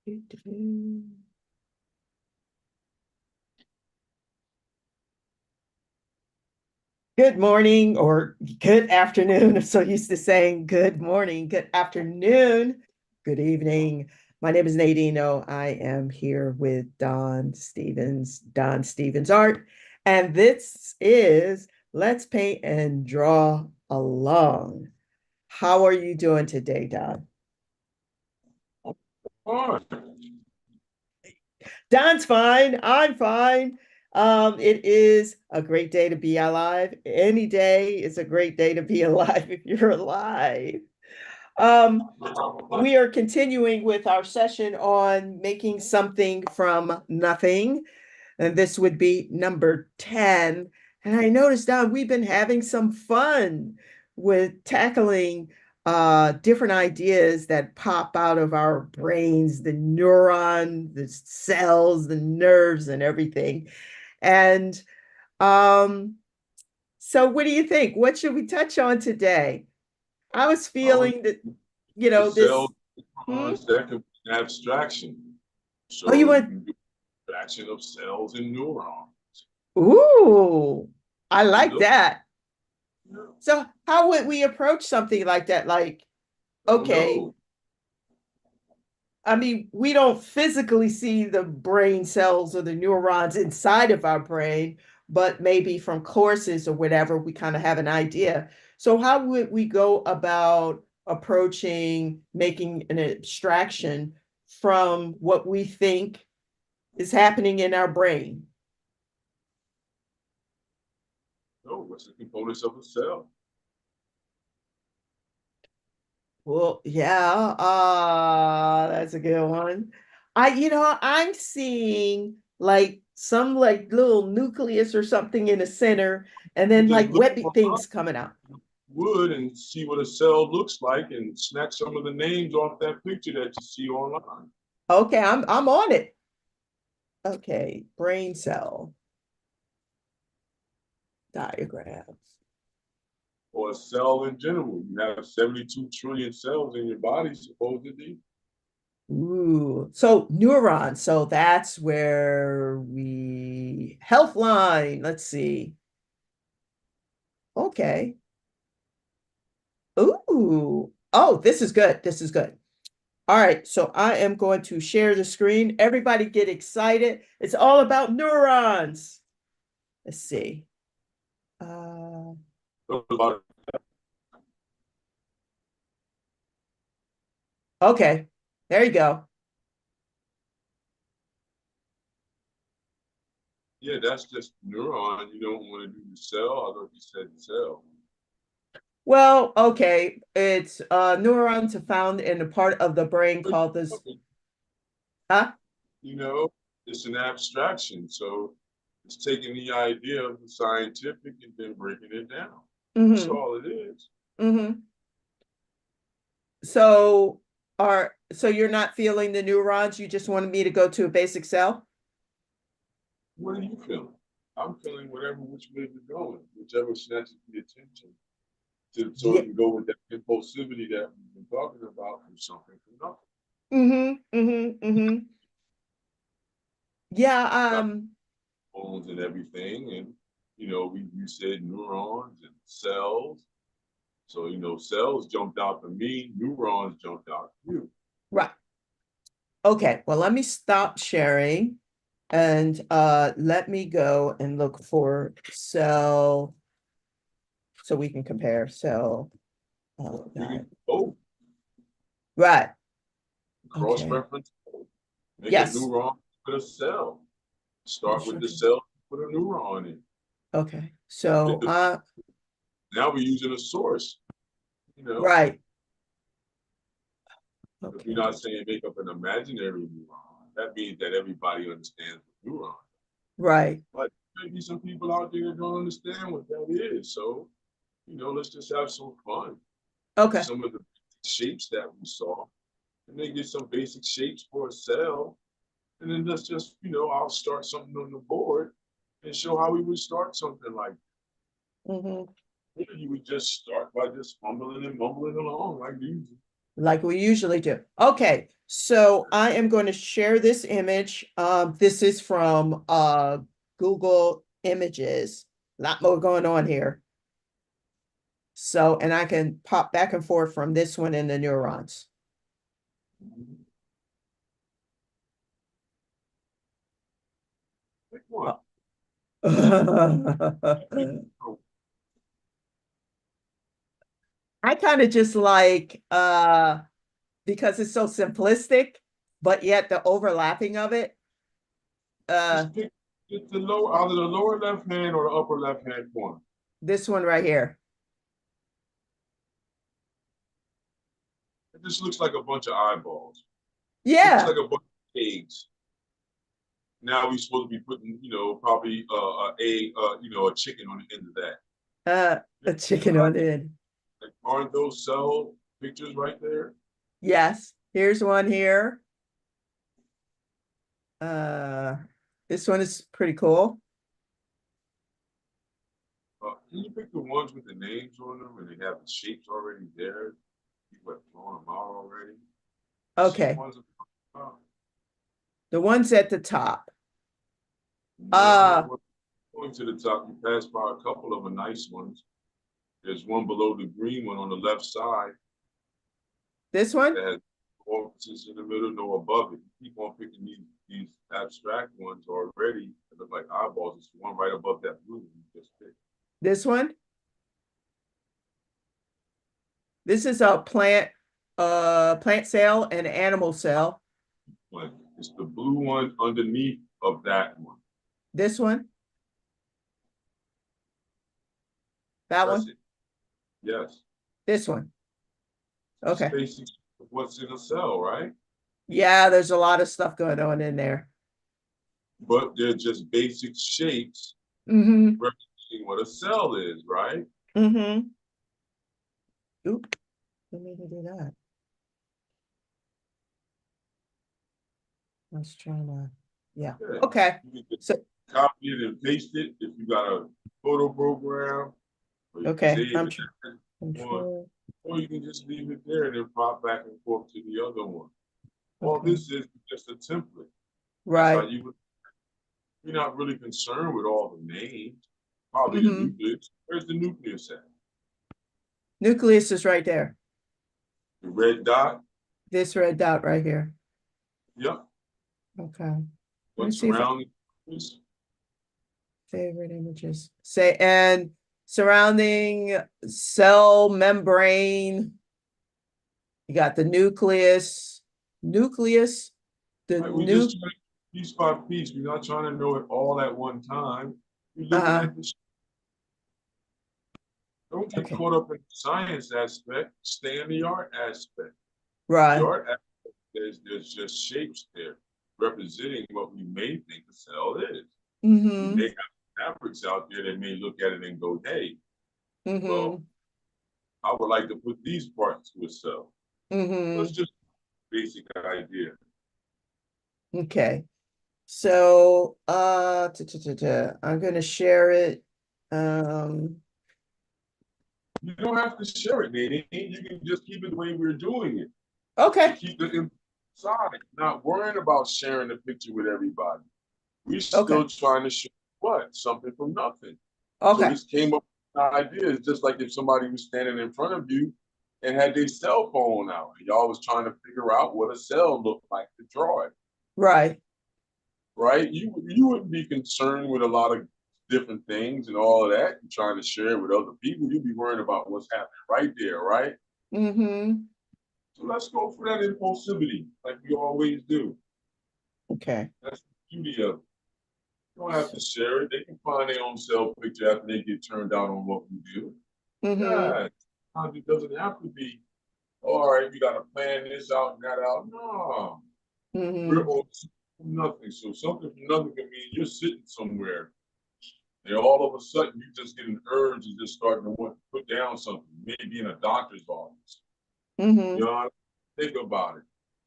Good morning or good afternoon. I'm so used to saying good morning, good afternoon, good evening. My name is Nadine. I am here with DonStephensArt, and this is Let's Paint and Draw Along. How are you doing today, Don? Don's fine. I'm fine. It is a great day to be alive. Any day is a great day to be alive if you're alive. We are continuing with our session on making something from nothing, and this would be number 10. And I noticed, Don, we've been having some fun with tackling different ideas that pop out of our brains, the neuron, the cells, the nerves, and everything. And um, so what do you think? What should we touch on today? I was feeling that, The this. cell that can be an abstraction. Oh, you So you want, can do abstraction of cells and neurons. ooh, I You like know, that. you know, So how would we approach something like that? Like, I don't okay, know. I mean, we don't physically see the brain cells or the neurons inside of our brain, but maybe from courses or whatever, we kind of have an idea. So how would we go about approaching making an abstraction from what we think is happening in our brain? No, what's the components of a cell? Well, yeah, that's a good one. I'm seeing like some like little nucleus or something in the center, and You then just like look webby online, things coming out. wood, and see what a cell looks like and snatch some of the names off that picture that you see online. Okay, I'm on it. Okay, brain cell diagrams. Or a cell in general. You have 72 trillion cells in your body, supposedly. Ooh, so neurons. So that's where we health line. Let's see. Okay. Ooh. Oh, this is good. This is good. All right, so I am going to share the screen. Everybody get excited. It's all about neurons. Let's see. Uh, okay, there you go. Yeah, that's just neuron. You don't want to do the cell. I thought you said cell. Well, okay, it's neurons are found in a part of the brain called this. Huh? You know, it's an abstraction. So it's taking the idea of the scientific and then breaking it down. That's Mm-hmm. all it is. Mm-hmm. So you're not feeling the neurons. You just wanted me to go to a basic cell? What are you feeling? I'm feeling whatever which way you're going, whichever snatches the attention so it Yeah. can go with that impulsivity that we've been talking about from something from nothing. Mm-hmm. Mm-hmm. Mm-hmm. Yeah. Got bones and everything. And, you said neurons and cells. So, cells jumped out to me, neurons jumped out to you. Right. Okay, well, let me stop sharing and let me go and look for cell so we can compare cell. Oh, You God. can both Right. Okay. cross-reference, make a Yes. neuron with a cell. Start with the Construction. cell, put a neuron in. Okay. So Now we're using a source, you know. right. If you're Okay. not saying make up an imaginary neuron, that means that everybody understands the neuron. Right. But maybe some people out there that don't understand what that is. So, let's just have some fun with Okay. some of the shapes that we saw. And then get some basic shapes for a cell. And then let's just, I'll start something on the board and show how we would start something like Mm-hmm. you would just start by just fumbling and mumbling along like usual. like we usually do. Okay, so I am going to share this image. This is from Google Images. A lot more going on here. So, and I can pop back and forth from this one in the neurons. Pick one. I kind of just like because it's so simplistic, but yet the overlapping of it. Just pick the lower, either the lower left hand or the upper left hand corner. This one right here. It just looks like a bunch of eyeballs. It looks Yeah. like a bunch of eggs. Now we're supposed to be putting, probably a chicken on the end of that. A chicken on it. Like, aren't those cell pictures right there? Yes. Here's one here. This one is pretty cool. Can you pick the ones with the names on them and they have the shapes already there? People have drawn them out already. Okay. The ones at the top. Going to the top, you pass by a couple of the nice ones. There's one below the green one on the left side. This one? That has orifices in the middle, no above it. You keep on picking these abstract ones already that look like eyeballs. It's the one right above that blue one you just picked. This one? This is a plant cell and animal cell. It's the blue one underneath of that one. This one? That Press one? it. Yes. This one. Okay. Basic of what's in a cell, right? Yeah, there's a lot of stuff going on in there. But they're just basic shapes representing what a cell is, right? Oop, let me do that. I was trying to, yeah. Good. Okay. So copy it and paste it if you got a photo program. Okay. Or you can just leave it there and then pop back and forth to the other one. All this is just a template. Right. You're not really concerned with all the names. Probably the nucleus. Where's the nucleus at? Nucleus is right there. The red dot? This red dot right here. Yep. Okay. What's surrounding? Favorite images. Say, and surrounding cell membrane. You got the nucleus. We just try piece by piece. We're not trying to know it all at one time. You're looking at the. Don't get caught up in the science aspect. Stay in the art aspect. Right. The art aspect, there's just shapes there representing what we may think a cell is. We may have fabrics out there that may look at it and go, hey, well, I would like to put these parts to a cell. It's just a basic idea. Okay. So I'm going to share it. You don't have to share it, Nadine. You can just keep it the way we're doing it. Okay. Keep it inside, not worrying about sharing the picture with everybody. We're still trying to show something from nothing. Okay. So this came up with an idea. It's just like if somebody was standing in front of you and had their cell phone out, and y'all was trying to figure out what a cell looked like to draw it. Right. Right? You wouldn't be concerned with a lot of different things and all of that and trying to share it with other people. You'd be worrying about what's happening right there, right? So let's go for that impulsivity, like we always do. Okay. That's the beauty of it. You don't have to share it. They can find their own cell picture after they get turned out on what we do. Yeah, it doesn't have to be, all right, we got to plan this out and that out. No. We're all from nothing. So something from nothing can mean you're sitting somewhere and all of a sudden you just get an urge to just starting to want to put down something, maybe in a doctor's office. You know, think about it.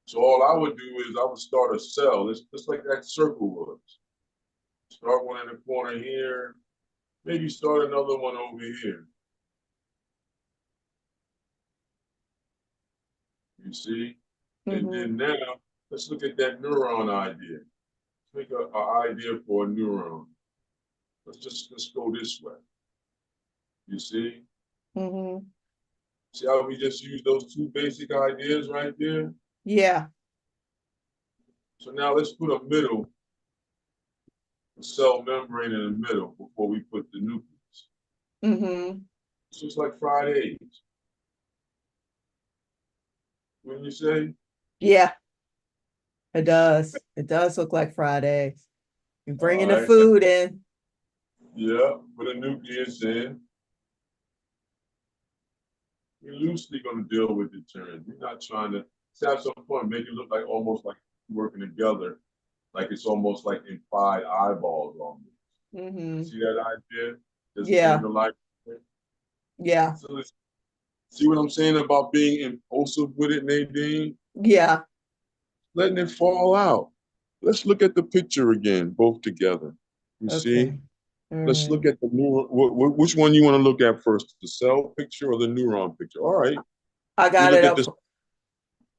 So all I would do is I would start a cell. It's just like that circle was. Start one in the corner here. Maybe start another one over here. You see? And then now, let's look at that neuron idea. Make an idea for a neuron. Let's go this way. You see? See how we just used those two basic ideas right there? Yeah. So now let's put a cell membrane in the middle before we put the nucleus. It's just like fried eggs. Wouldn't you say? Yeah, it does. It does look like fried eggs. You're bringing the food in. Yeah, put a nucleus in. We're loosely going to deal with the terms. We're not trying to have some fun, make it look like almost like working together, like it's almost like implied eyeballs on me. See that idea? Just Yeah. Yeah. So let's see what I'm saying about being impulsive with it, Nadine? Yeah. Letting it fall out. Let's look at the picture again, both together. You see? Let's look at the neuron. Which one you want to look at first, the cell picture or the neuron picture? All right. I got it up.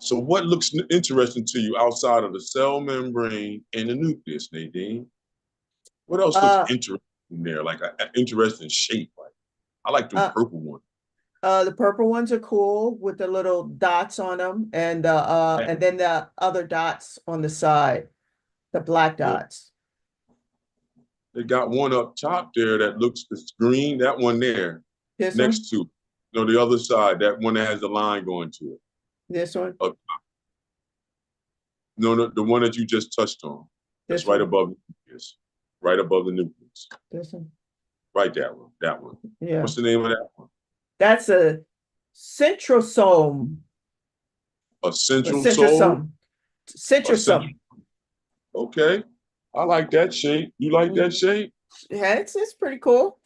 So what looks interesting to you outside of the cell membrane and the nucleus, Nadine? What else looks interesting there, like an interesting shape? Like, I like the purple one. The purple ones are cool with the little dots on them, and then the other dots on the side, the black dots. They got one up top there that looks green. That one there, this next one? to, no, the other side. That one that has the line going to it. This one? Up top. No, the one that you just touched on. That's right above the nucleus. Right above the nucleus. This one? Right, that one. That one. Yeah. What's the name of that one? That's a centrosome. A centrosome? Centrosome. Okay. I like that shape. You like that shape? Yeah, it's pretty cool.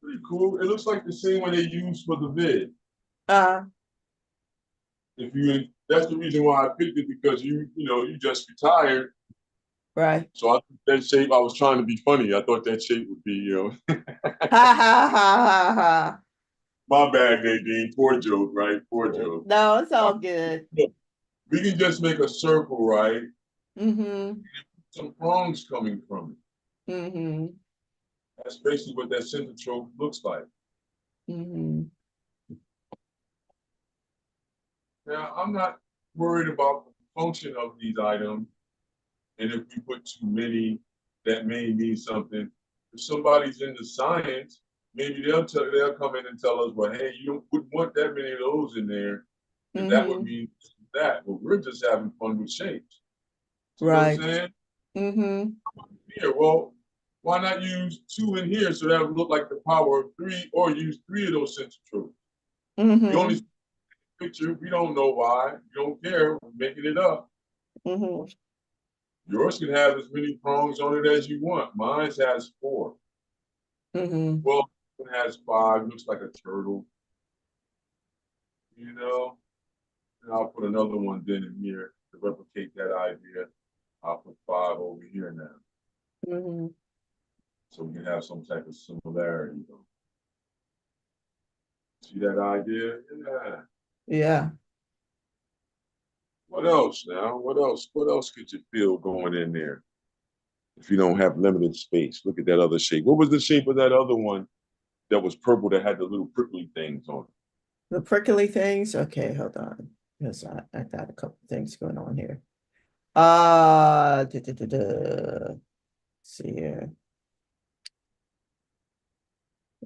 Pretty cool. It looks like the same one they use for the vid. That's the reason why I picked it, because you just retired. Right. So I thought that shape, I was trying to be funny. I thought that shape would be, Ha ha ha ha ha. My bad, Nadine. Poor joke, right? Poor joke. No, it's all good. We can just make a circle, right? Some prongs coming from it. That's basically what that centrotrope looks like. Now, I'm not worried about the function of these items. And if we put too many, that may mean something. If somebody's into science, maybe they'll come in and tell us, well, hey, you wouldn't want that many of those in there. And that would mean that. But we're just having fun with shapes. You know what I'm saying? Here, well, why not use 2 in here so that would look like the power of 3, or use 3 of those centrotrophs? You only see the picture, we don't know why. You don't care, we're making it up. Yours can have as many prongs on it as you want. Mine has 4. Well, it has 5. Looks like a turtle. You know? And I'll put another one then in here to replicate that idea. I'll put 5 over here now. So we can have some type of similarity. See that idea? Yeah. Yeah. What else now? What else? What else could you feel going in there if you don't have limited space? Look at that other shape. What was the shape of that other one that was purple that had the little prickly things on it? The prickly things? Okay, hold on. Because I got a couple things going on here. Let's see here.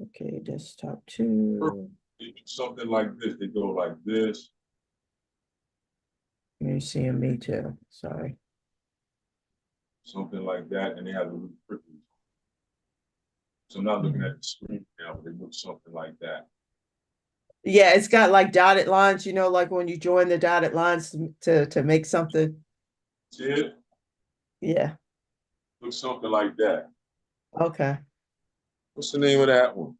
Okay, desktop 2. Something like this. They go like this. You're seeing me too. Sorry. Something like that, and they have a little prickly. So I'm not looking at the screen now, but they look something like that. Yeah, it's got like dotted lines, like when you join the dotted lines to make something. See it? Yeah. Looks something like that. Okay. What's the name of that one?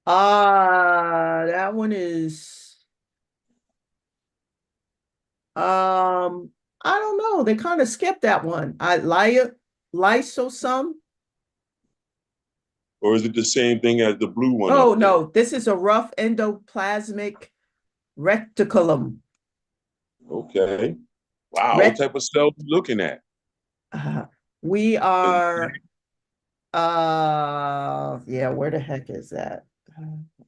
That one is I don't know. They kind of skipped that one. Lysosome. Or is it the same thing as the blue one? Oh no, this is a rough endoplasmic reticulum. Okay. Wow. What Ret type of cell are you looking at? we are, yeah, where the heck is that? I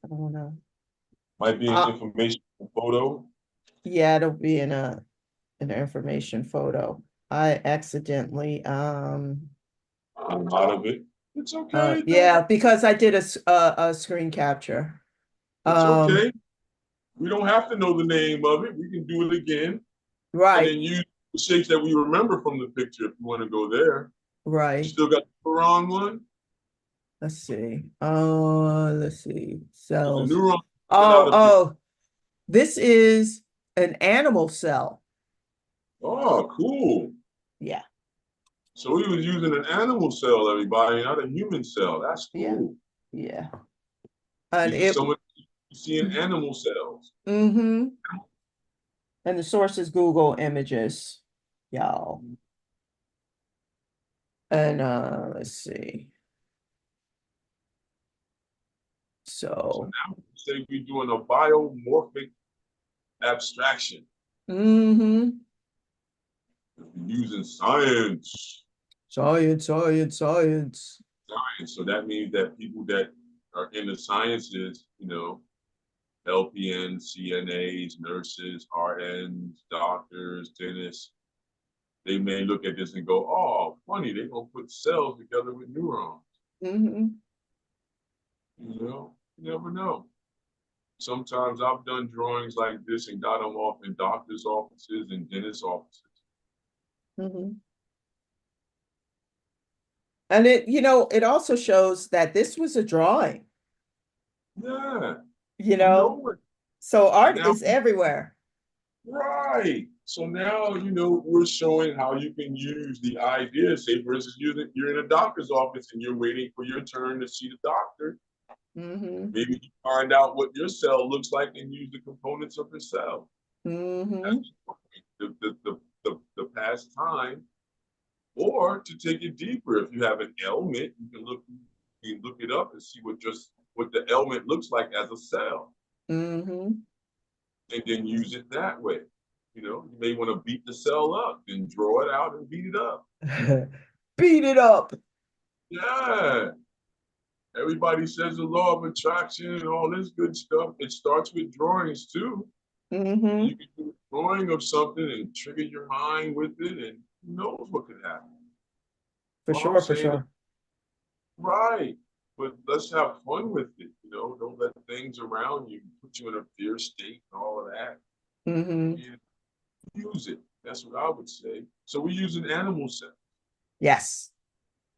don't know. Might be an Uh, information photo. yeah, it'll be in an information photo. I accidentally, I'm out of it. It's okay. Don't. yeah, because I did a screen capture. It's Um, okay. We don't have to know the name of it. We can do it again and right, then use the shapes that we remember from the picture if you want to go there. You right. still got the wrong one? Let's see. Let's see. So the Cells. neuron set Oh, out of the. oh, this is an animal cell. Oh, cool. Yeah, So he was using an animal cell, everybody, not a human cell. That's yeah, cool. yeah. And These are it, some of you see in animal cells. mm-hmm. And the source is Google Images, y'all. And let's see. So So, now say we're doing a biomorphic abstraction. mm-hmm. We're using science. Science, science, science. Science. So that means that people that are in the sciences, LPNs, CNAs, nurses, RNs, doctors, dentists, they may look at this and go, oh, funny, they're going to put cells together with neurons. Mm-hmm. You never know. Sometimes I've done drawings like this and got them off in doctors' offices and dentist offices. Mm-hmm. And it also shows that this was a drawing, Yeah, you you know. know it. So art Now, is everywhere. right. So now, we're showing how you can use the idea, say, for instance, you're in a doctor's office and you're waiting for your turn to see the doctor. Mm-hmm. Maybe you find out what your cell looks like and use the components of the cell. That's Mm-hmm. the past time. Or to take it deeper, if you have an ailment, you can look it up and see what the ailment looks like as a cell, Mm-hmm. and then use it that way. You may want to beat the cell up, then draw it out and beat it up. Beat it up. Yeah. Everybody says the law of attraction and all this good stuff. It starts with drawings too. Mm-hmm. You can do a drawing of something and trigger your mind with it, and who knows what could happen. For All I'm sure, for saying is, sure. right, but let's have fun with it. Don't let things around you put you in a fear state and all of that. Mm-hmm. And use it. That's what I would say. So we use an animal cell. Yes,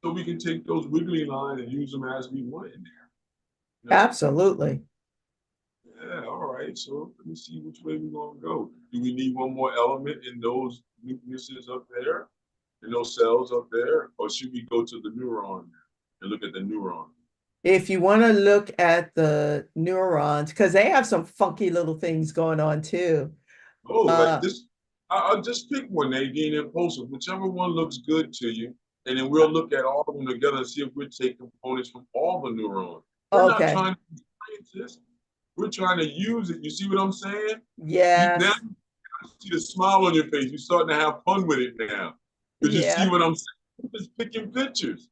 So we can take those wiggly lines and use them as we want in there. absolutely. Yeah, all right. So let me see which way we're gonna go. Do we need one more element in those nucleuses up there, in those cells up there, or should we go to the neuron and look at the neuron? If you want to look at the neurons, because they have some funky little things going on too. Oh, like Uh, this. I'll just pick one, Nadine, and post it, whichever one looks good to you, and then we'll look at all of them together and see if we take components from all the neurons. We're not okay. trying to be scientists. We're trying to use it. You see what I'm saying? Now Yes. you see the smile on your face. You're starting to have fun with it now. Because you see Yeah. what I'm saying? We're just picking pictures.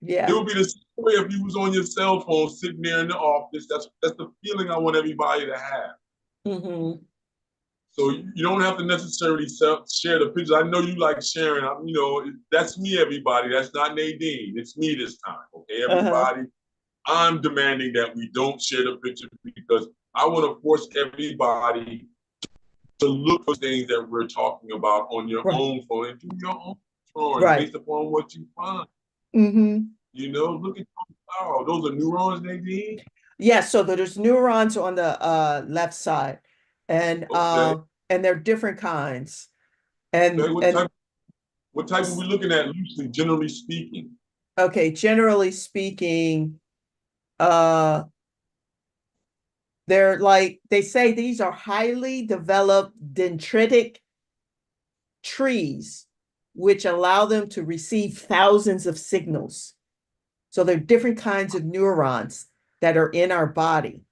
It Yeah. would be the same way if you was on your cell phone sitting there in the office. That's the feeling I want everybody to have. Mm-hmm. So you don't have to necessarily share the pictures. I know you like sharing. That's me, everybody. That's not Nadine. It's me this time. Okay, Uh-huh. everybody. I'm demanding that we don't share the picture because I want to force everybody to look for things that we're talking about on your Right. own phone and do your own drawings Right. based upon what you find. Mm-hmm. Look at those are neurons, Nadine. Yeah, so there's neurons on the left side Okay. and they're different kinds. Okay. And and What type are we looking at loosely, generally speaking? okay, generally speaking, uh they're like they say these are highly developed dendritic trees, which allow them to receive thousands of signals. So they're different kinds of neurons that are in our body.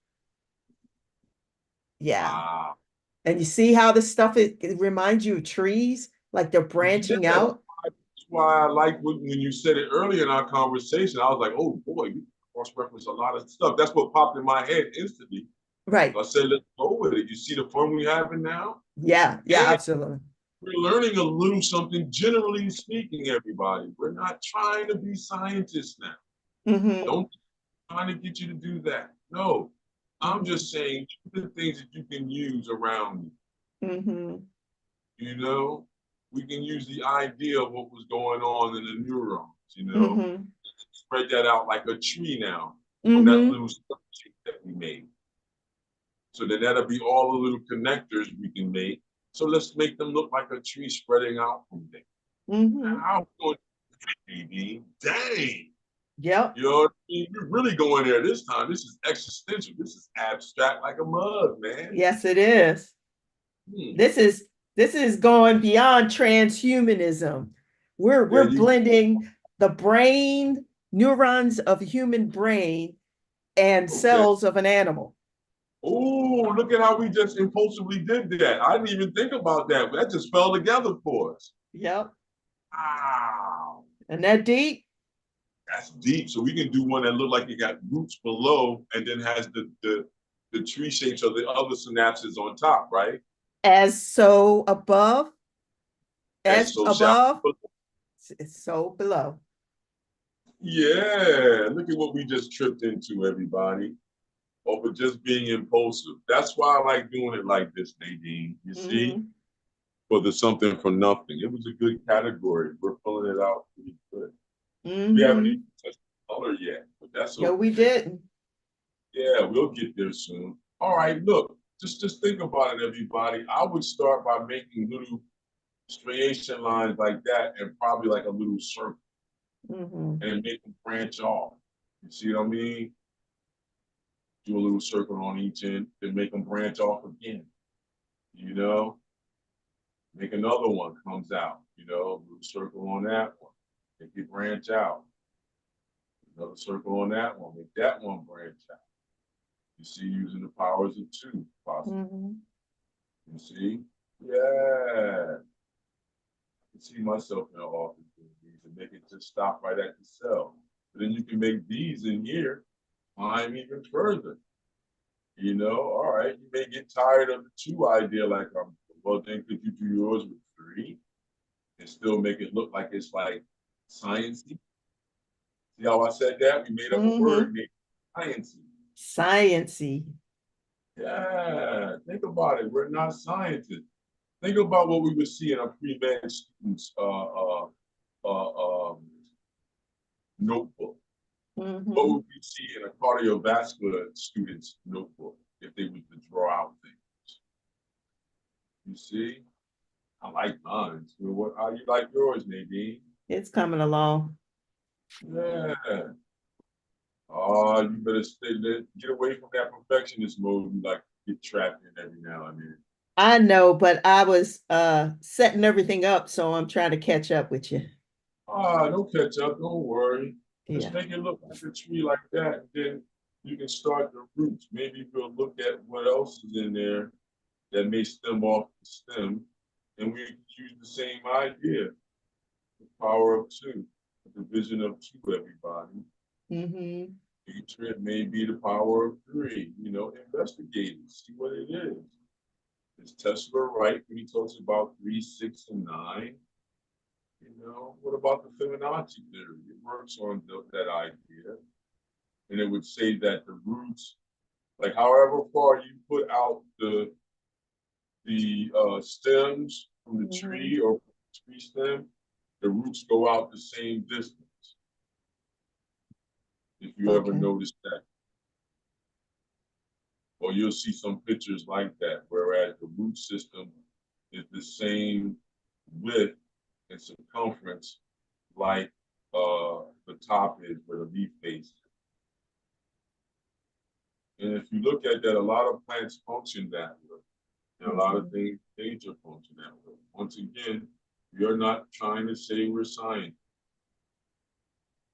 Yeah. Wow. And you see how this stuff, it reminds you of trees, like they're branching Yeah, out. that's why I like when you said it earlier in our conversation. I was like, oh boy, you cross-reference a lot of stuff. That's what popped in my head instantly. Right. So I said, let's go with it. You see the fun we having now? Yeah, yeah, And absolutely. we're learning a little something, generally speaking, everybody. We're not trying to be scientists now. Mm-hmm. Don't trying to get you to do that. No, I'm Mm-hmm. just saying the things that you can use around you. Mm-hmm. You know, we can use the idea of what was going on in the neurons. You know, Mm-hmm. spread that out like a tree now from that Mm-hmm. little shape that we made. So then that'll be all the little connectors we can make. So let's make them look like a tree spreading out from there. Mm-hmm. How good, baby? Dang. Yep. You know what I mean? We're really going there this time. This is existential. This is abstract like a mug, man. Yes, it is. Hmm. This is this is going beyond transhumanism. There We're you blending the brain, neurons of a human brain and go. Okay. cells of an animal. Oh, look at how we just impulsively did that. I didn't even think about that. That just fell together for us. Yep. Wow. And that deep? That's deep. So we can do one that look like it got roots below and then has the tree shapes of the other synapses on top, right? As so above, As as so shall. above, it's so below. Yeah, look at what we just tripped into, everybody. Over just being impulsive. That's why I like doing it like this, Nadine. You see? Mm-hmm. For the something from nothing. It was a good category. We're pulling it out pretty good. We haven't even Mm-hmm. touched color yet, but that's No, we okay. didn't. Yeah, we'll get there soon. All right, look, just think about it, everybody. I would start by making little striation lines like that and probably like a little circle Mm-hmm. and make them branch off. You see what I mean? Do a little circle on each end, then make them branch off again. You know, make another one comes out. You know, little circle on that one, make it branch out. Another circle on that one, make that one branch out. You see, using the powers of two, possibly. Mm-hmm. You see? Yeah. I can see myself in the office doing these and make it just stop right at the cell. But then you can make these in here climb even further. You know, all right, you may get tired of the two idea, like, well, then could you do yours with three and still make it look like it's like sciencey? See how I said that? We made up a Mm-hmm. word, named sciencey. Sciency. Yeah, think about it. We're not scientists. Think about what we would see in a pre-med student's notebook. What Mm-hmm. would we see in a cardiovascular student's notebook if they were to draw out things? You see? I like mine. So how you like yours, Nadine? It's coming along. Yeah. Oh, you better get away from that perfectionist mode you like to get trapped in every now and then. I know, but I was setting everything up, so I'm trying to catch up with you. Ah, don't catch up. Don't worry. Just Yeah. make it look like a tree like that. And then you can start the roots. Maybe we'll look at what else is in there that may stem off the stem. And we can use the same idea, the power of two, the division of two, everybody. Mm-hmm. Hatred may be the power of three. You know, investigate it, see what it is. Is Tesla right when he talks about 3, 6, and 9? You know, what about the Fibonacci theory? It works on that idea. And it would say that the roots, like however far you put out the stems from the Mm-hmm. tree or tree stem, the roots go out the same distance. If you ever Okay. noticed that, or you'll see some pictures like that, whereas the root system is the same width and circumference like the top is where the leaf face. And if you look at that, a lot of plants function that way. And a lot of Mm-hmm. things nature function that way. Once again, you're not trying to say we're science.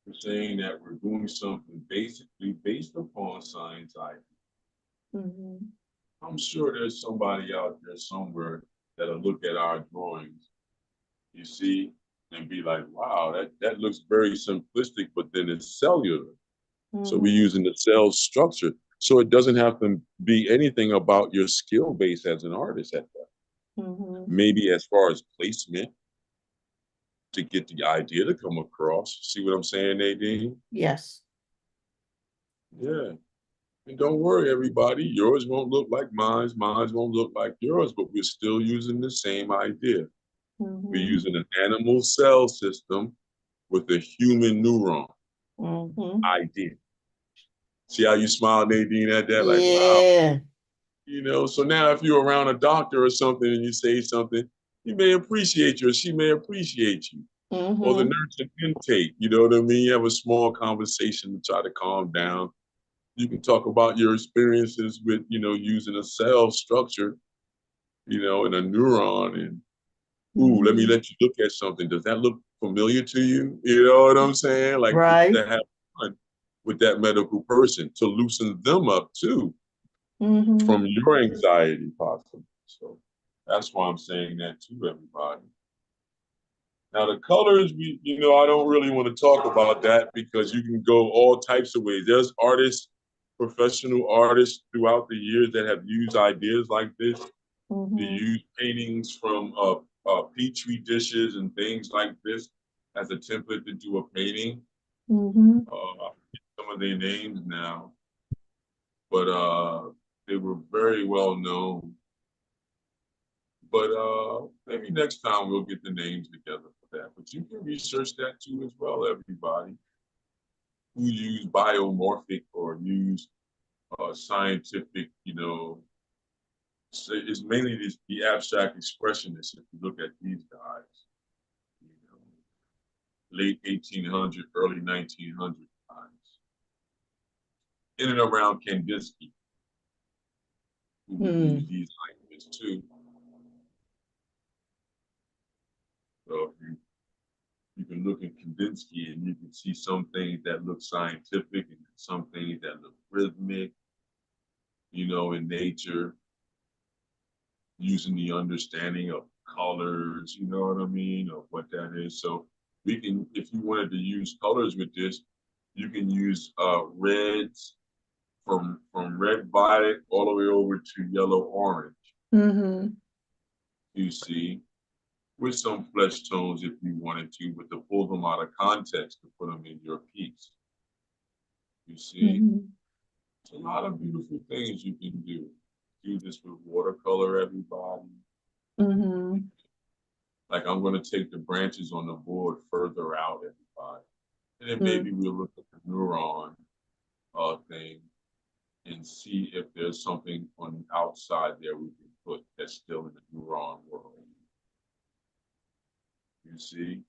We're saying that we're doing something basically based upon science ideas. Mm-hmm. I'm sure there's somebody out there somewhere that'll look at our drawings, you see, and be like, wow, that looks very simplistic, but then it's cellular. So we're using the cell structure. So it doesn't have to be anything about your skill base as an artist at that. Maybe as far as placement to get the idea to come across. See what I'm saying, Nadine? Yes. Yeah. And don't worry, everybody. Yours won't look like mine. Mine won't look like yours, but we're still using the same idea. We're using an animal cell system with a human neuron idea. See how you smile, Nadine, at that? Like, wow. Yeah. You know, so now if you're around a doctor or something and you say something, he may appreciate you or she may appreciate you. Or the nurse at intake, you know what I mean? You have a small conversation to try to calm down. You can talk about your experiences with, you know, using a cell structure, you know, and a neuron. And, ooh, let me let you look at something. Does that look familiar to you? You know what I'm saying? Like Right. to have fun with that medical person, to loosen them up too from your anxiety, possibly. So that's why I'm saying that to everybody. Now the colors, you know, I don't really want to talk about that because you can go all types of ways. There's artists, professional artists throughout the years that have used ideas like this to use paintings from petri dishes and things like this as a template to do a painting. Some of their names now, but they were very well known. But maybe next time we'll get the names together for that. But you can research that too as well, everybody who use biomorphic or use scientific, you know, so it's mainly the abstract expressionists. If you look at these guys, you know, late 1800, early 1900 times, in and around Kandinsky, who would use these languages too. So if you can look at Kandinsky and you can see some things that look scientific and some things that look rhythmic, you know, in nature, using the understanding of colors, you know what I mean, of what that is. So we can, if you wanted to use colors with this, you can use reds from red violet all the way over to yellow orange. You see, with some flesh tones if you wanted to, but to pull them out of context to put them in your piece. You see, it's a lot of beautiful things you can do. Do this with watercolor, everybody. Like I'm going to take the branches on the board further out, everybody. And then maybe we'll look at the neuron thing and see if there's something on the outside there we can put that's still in the neuron world. You see?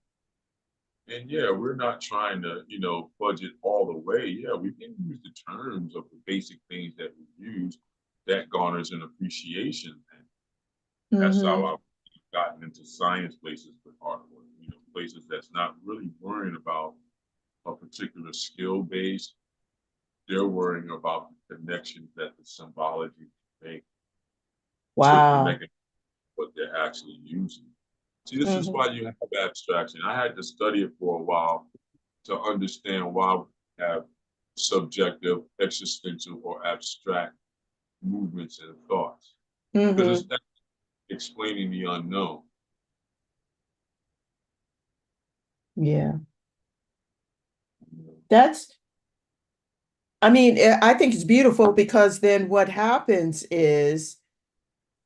And yeah, we're not trying to, you know, fudge it all the way. Yeah, we can use the terms of the basic things that we use that garners an appreciation. And that's how I've gotten into science places with artwork, you know, places that's not really worrying about a particular skill base. They're worrying about the connections that the symbology make to connect what they're actually using. See, this is why you have abstraction. I had to study it for a while to understand why we have subjective, existential, or abstract movements and thoughts. Because it's explaining the unknown. Yeah. I mean, I think it's beautiful because then what happens is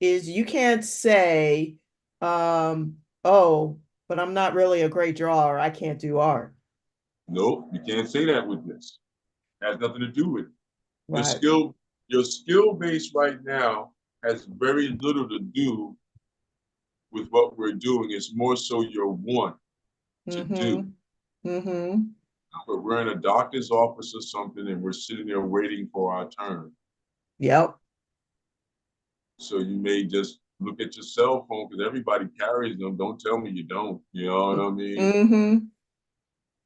you can't say, oh, but I'm not really a great drawer. I can't do art. Nope, you can't say that with this. It has nothing to do with it. Right. Your skill base right now has very little to do with what we're doing. It's more so your want to do. But we're in a doctor's office or something and we're sitting there waiting for our turn. Yep. So you may just look at your cell phone because everybody carries them. Don't tell me you don't. You know what I mean?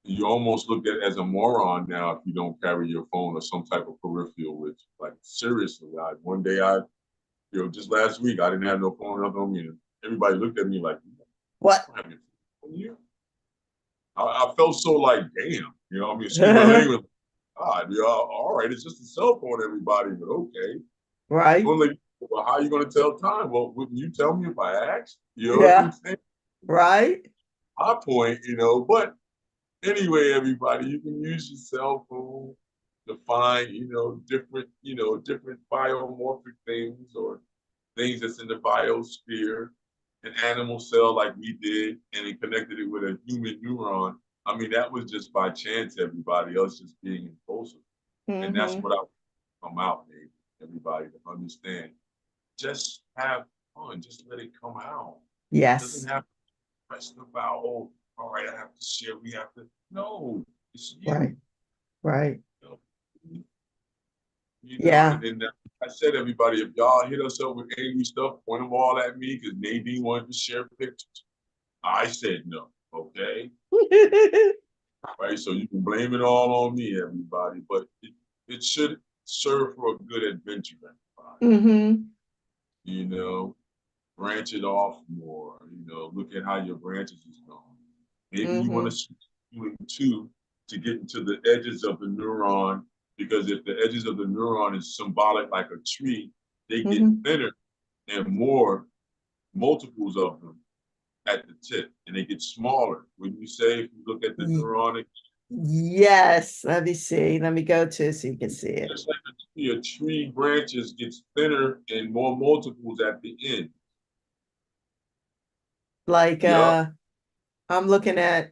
You almost look at it as a moron now if you don't carry your phone or some type of peripheral with you. Like seriously, one day I You know, just last week, I didn't have no phone up on me. Everybody looked at me like, What? I felt so like, damn, you know, I mean, excuse my language. God, yeah, all right, it's just a cell phone, everybody, but okay. Right. Well, how are you going to tell time? Well, wouldn't you tell me if I asked? You know what I'm Yeah. saying? Right. My point, you know, but anyway, everybody, you can use your cell phone to find, different biomorphic things or things that's in the biosphere, an animal cell like we did, and it connected it with a human neuron. I mean, that was just by chance, everybody else just being impulsive. And that's what I come out, maybe, everybody to understand. Just have fun, just let it come out. It Yes. doesn't have to be stressed about, oh, all right, I have to share, we have to. No, it's you. Right. Right. Yeah. And then I said, everybody, if y'all hit us up with angry stuff, point them all at me because Nadine wanted to share pictures. I said no. Okay. Right. So you can blame it all on me, everybody, but it should serve for a good adventure, everybody. You know, branch it off more, look at how your branches is going. Maybe you want to doing two to get into the edges of the neuron, because if the edges of the neuron is symbolic like a tree, they get thinner and more multiples of them at the tip, and they get smaller. Wouldn't you say, if you look at the neuron? Yes, let me see. Let me go to so you can see it. Just like a tree branches gets thinner and more multiples at the end. Like I'm looking at.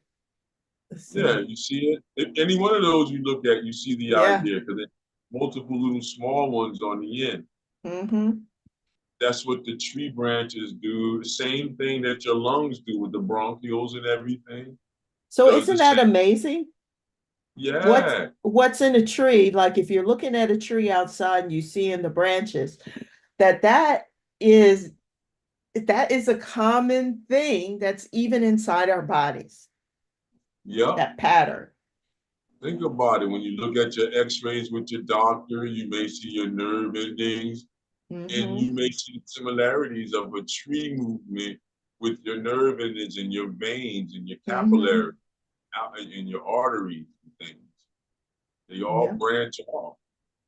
Yeah, you see it. If any one of those you look at, you see the idea, because there's multiple little small ones on the end. That's what the tree branches do. The same thing that your lungs do with the bronchioles and everything. So isn't that amazing? Yeah. What's in a tree? Like if you're looking at a tree outside and you see in the branches that is a common thing that's even inside our bodies. Yeah. That pattern. Think about it. When you look at your x-rays with your doctor, you may see your nerve endings, and you may see similarities of a tree movement with your nerve endings and your veins and your capillaries and your arteries and things. They all branch off.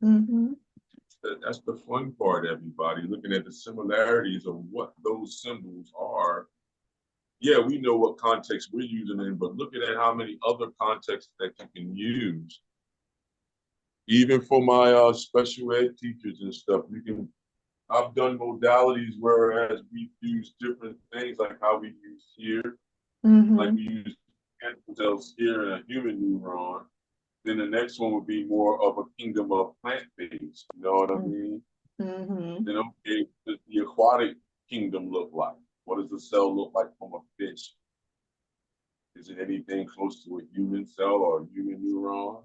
That's the fun part, everybody, looking at the similarities of what those symbols are. Yeah, we know what context we're using in, but looking at how many other contexts that you can use. Even for my special ed teachers and stuff, I've done modalities whereas we use different things, like how we use here, like we use animal cells here in a human neuron. Then the next one would be more of a kingdom of plant-based, you know what I mean? Then, okay, what does the aquatic kingdom look like? What does the cell look like from a fish? Is it anything close to a human cell or a human neuron?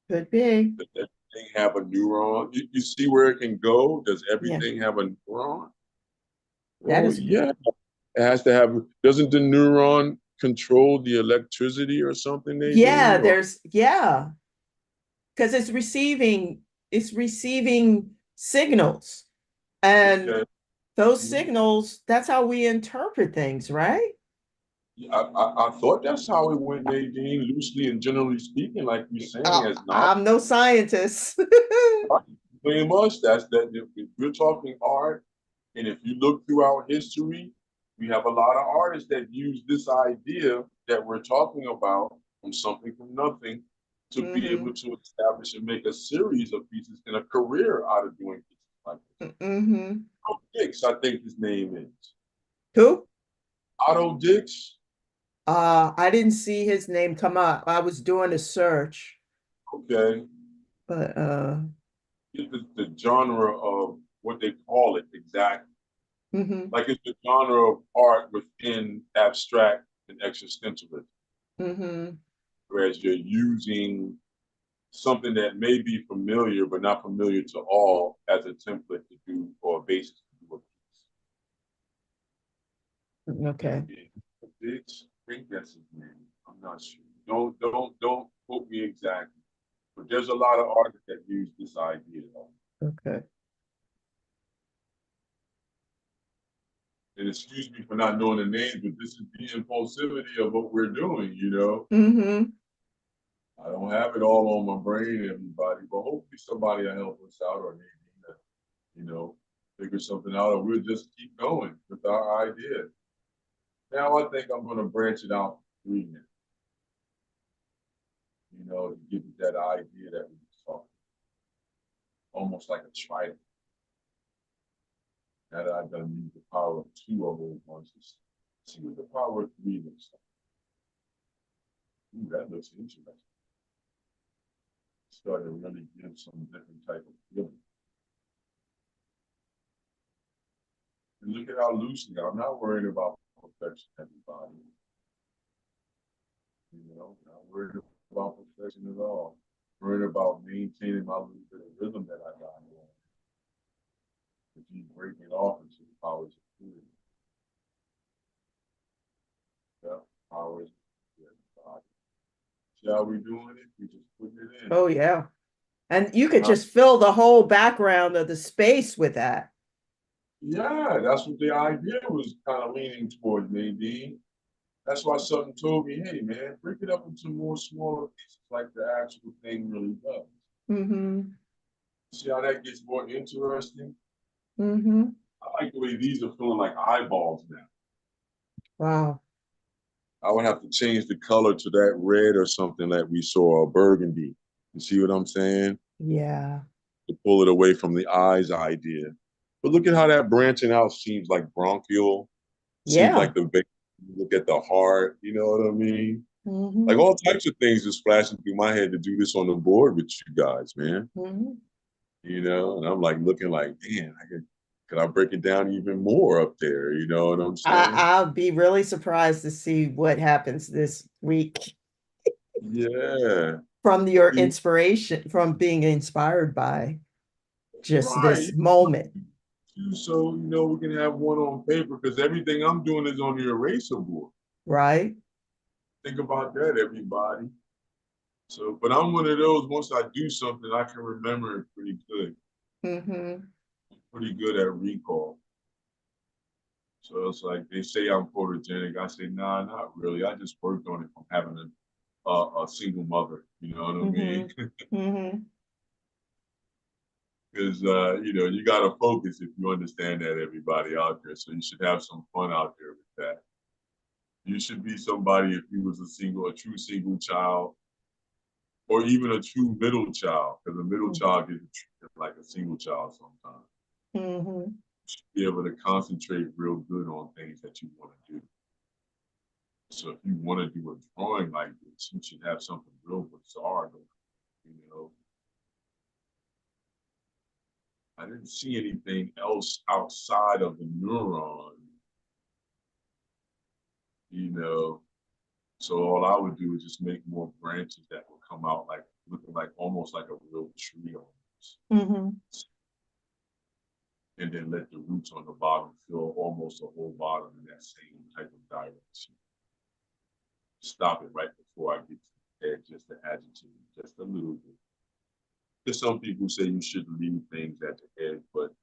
Could be. Does everything have a neuron? You see where it can go? Does everything have a neuron? That is, yeah. It has to have, doesn't the neuron control the electricity or something, Nadine? Yeah, because it's receiving signals. And those signals, that's how we interpret things, right? I thought that's how it went, Nadine, loosely and generally speaking, like you're saying, as not. I'm no scientist. Pretty much, that's that. If you're talking art, and if you look throughout history, we have a lot of artists that use this idea that we're talking about, from something from nothing, to be able to establish and make a series of pieces and a career out of doing pieces like this. Otto Dix, I think his name is. Who? Otto Dix. I didn't see his name come up. I was doing a search. Okay. But the genre of what they call it exactly. Like it's the genre of art within abstract and existentialism. Whereas you're using something that may be familiar but not familiar to all as a template to do, or a basis to do a piece. Okay. I think that's his name. I'm not sure. Don't quote me exactly. But there's a lot of artists that use this idea. Okay. and excuse me for not knowing the names, but this is the impulsivity of what we're doing, I don't have it all on my brain, everybody, but hopefully somebody will help us out, or Nadine, figure something out, or we'll just keep going with our idea. Now I think I'm going to branch it out 3 now. To give you that idea that we were talking. Almost like a trident. Now that I've done use the power of 2 of those ones, see what the power of 3 looks like. Ooh, that looks interesting. Starting to really give some different type of feeling. And look at how loosely I'm not worried about perfection, everybody. Not worried about perfection at all. Worried about maintaining my little bit of rhythm that I got going. To keep breaking it off into the powers of fluid. Yeah, powers of the body. See how we doing it? We just putting it in. Oh, yeah. And you could just fill the whole background of the space with that. Yeah, that's what the idea was kind of leaning towards, Nadine. That's why something told me, hey, man, break it up into more smaller pieces like the actual thing really does. See how that gets more interesting? I like the way these are feeling like eyeballs now. Wow. I would have to change the color to that red or something that we saw, or burgundy. You see what I'm saying? Yeah. To pull it away from the eyes idea. But look at how that branching out seems like bronchial. Seems like look at the heart, you know what I mean? Like all types of things just flashing through my head to do this on the board with you guys, man. And I'm like looking like, man, could I break it down even more up there? You know what I'm saying? I'll be really surprised to see what happens this week. Yeah. From your inspiration, from being inspired by just this moment. So, we can have one on paper because everything I'm doing is on the eraser board. Right. Think about that, everybody. So, but I'm one of those, once I do something, I can remember it pretty good. Pretty good at recall. So it's like they say I'm photogenic. I say, nah, not really. I just worked on it from having a single mother. You know what I mean? Because, you got to focus if you understand that, everybody out there. So you should have some fun out there with that. You should be somebody if you was a true single child, or even a true middle child, because a middle child gets treated like a single child sometimes. You should be able to concentrate real good on things that you want to do. So if you want to do a drawing like this, you should have something real bizarre going. I didn't see anything else outside of the neuron. So all I would do is just make more branches that would come out like looking like almost like a real tree almost. And then let the roots on the bottom fill almost the whole bottom in that same type of direction. Stop it right before I get to the head just to agitate just a little bit. Because some people say you shouldn't leave things at the head, but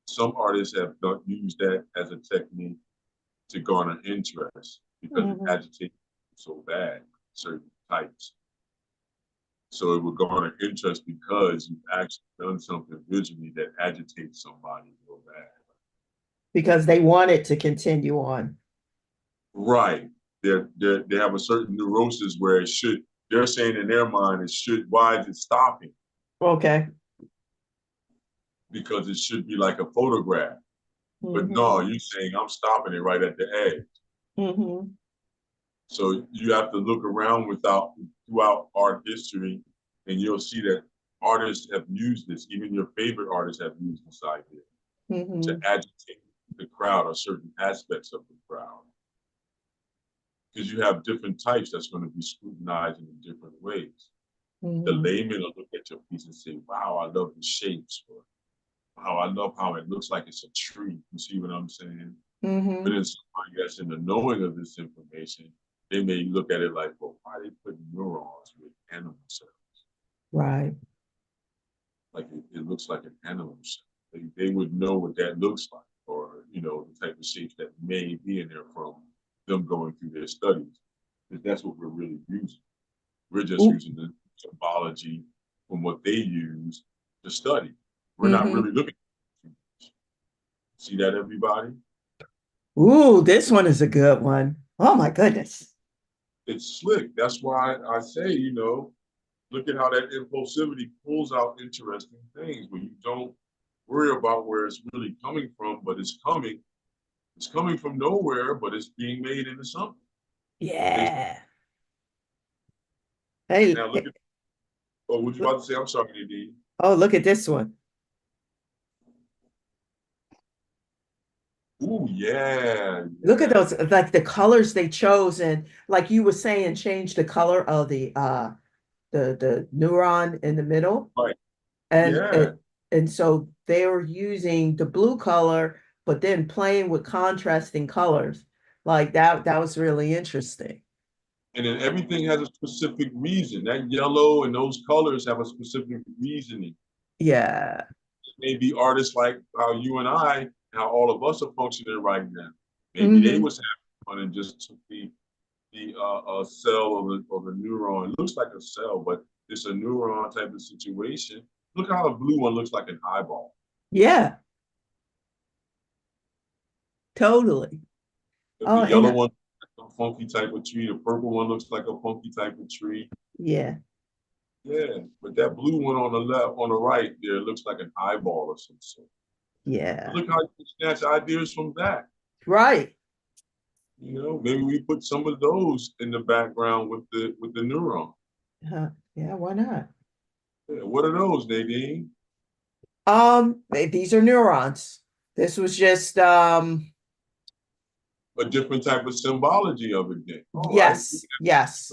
some artists have used that as a technique to garner interest because it agitates so bad, certain types. So it would garner interest because you've actually done something visually that agitates somebody real bad. Because they want it to continue on. Right. They have a certain neurosis where they're saying in their mind, why is it stopping? Okay. Because it should be like a photograph. But no, you're saying I'm stopping it right at the edge. So you have to look around throughout art history, and you'll see that artists have used this. Even your favorite artists have used this idea to agitate the crowd or certain aspects of the crowd. Because you have different types that's going to be scrutinized in different ways. The layman will look at your piece and say, wow, I love the shapes. Or, wow, I love how it looks like it's a tree. You see what I'm saying? But then somebody that's in the knowing of this information, they may look at it like, well, why are they putting neurons with animal cells? Right. Like it looks like an animal cell. They would know what that looks like. Or, you know, the type of shapes that may be in there from them going through their studies. Because that's what we're really using. We're just using the symbology from what they use to study. We're not really looking. See that, everybody? Ooh, this one is a good one. Oh my goodness. It's slick. That's why I say, you know, look at how that impulsivity pulls out interesting things where you don't worry about where it's really coming from, but it's coming. It's coming from nowhere, but it's being made into something. Yeah. Hey, Now look at, oh, what you about to say? I'm sorry, Nadine. oh, look at this one. Ooh, yeah. Look at those, like the colors they chose, and like you were saying, change the color of the neuron in the middle. Right. And Yeah. and so they were using the blue color, but then playing with contrasting colors. Like that was really interesting. And then everything has a specific reason. That yellow and those colors have a specific reasoning. Yeah. Maybe artists like how you and I, how all of us are functioning right now. Maybe they Mm-hmm. was having fun and just took the cell or the neuron. It looks like a cell, but it's a neuron type of situation. Look how the blue one looks like an eyeball. Yeah, totally. Oh, The yellow and one, a funky type of tree. The purple one looks like a funky type of tree. yeah, Yeah, but that blue one on the left, on the right there, looks like an eyeball or some sort. But yeah. look how you can snatch ideas from that. Right. You know, maybe we put some of those in the background with the neuron. Yeah, why not? Yeah, what are those, Nadine? These are neurons. This was just A different type of symbology of it then. All right. yes.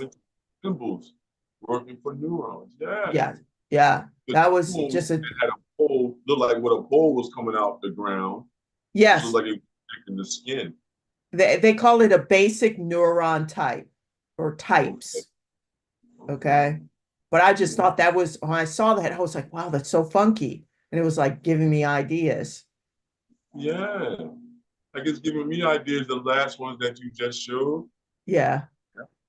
Symbols working for neurons. Yeah. Yeah. Yeah. The That was one just a had a pole, looked like what a pole was coming out the ground. This was yes. like it was in the skin. They call it a basic neuron type or Okay. types. Okay. But I just thought that was when I saw that, I was like, wow, that's so funky. And it was like giving me ideas. Yeah. Like it's giving me ideas, the last ones that you just showed. Yeah.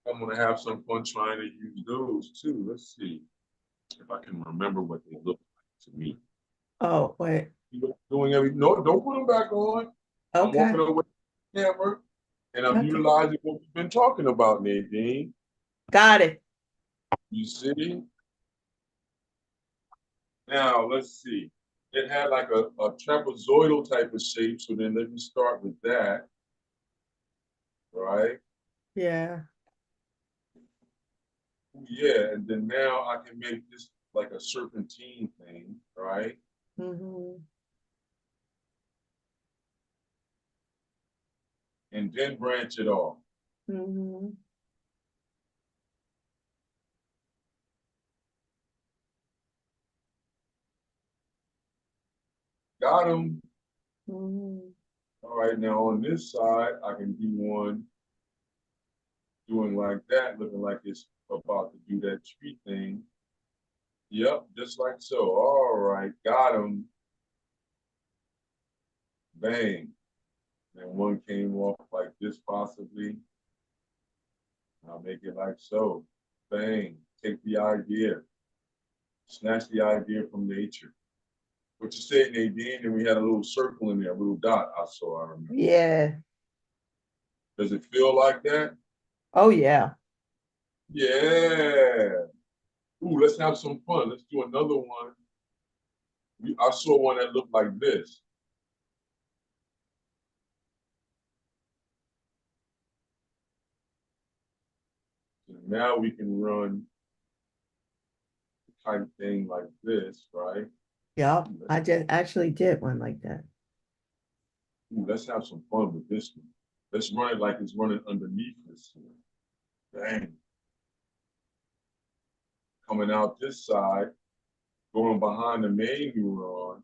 I'm gonna have some fun trying to use those too. Let's see if I can remember what they look like to me. Oh, wait. Doing every no, don't put them back on. I'm Okay. walking away from the camera and I'm Okay. utilizing what we've been talking about, Nadine. Got it. You see? Now let's see. It had like a trapezoidal type of shape. So then let me start with that. Right? Yeah. Yeah, and then now I can make this like a serpentine thing, right? Mm-hmm. And then branch it off. Mm-hmm. Got him. Mm-hmm. All right, now on this side, I can do one doing like that, looking like it's about to do that tree thing. Yep, just like so. All right, got him. Bang. And one came off like this possibly. I'll make it like so. Bang. Take the idea. Snatch the idea from nature. What you said, Nadine, and we had a little circle in there, a little dot I saw, I remember. Yeah. Does it feel like that? Oh, yeah. Yeah. Ooh, let's have some fun. Let's do another one. I saw one that looked like this. So now we can run the type thing like this, right? Yep. I just actually did one like that. Ooh, let's have some fun with this one. Let's run it like it's running underneath this one. Bang. Coming out this side, going behind the main neuron,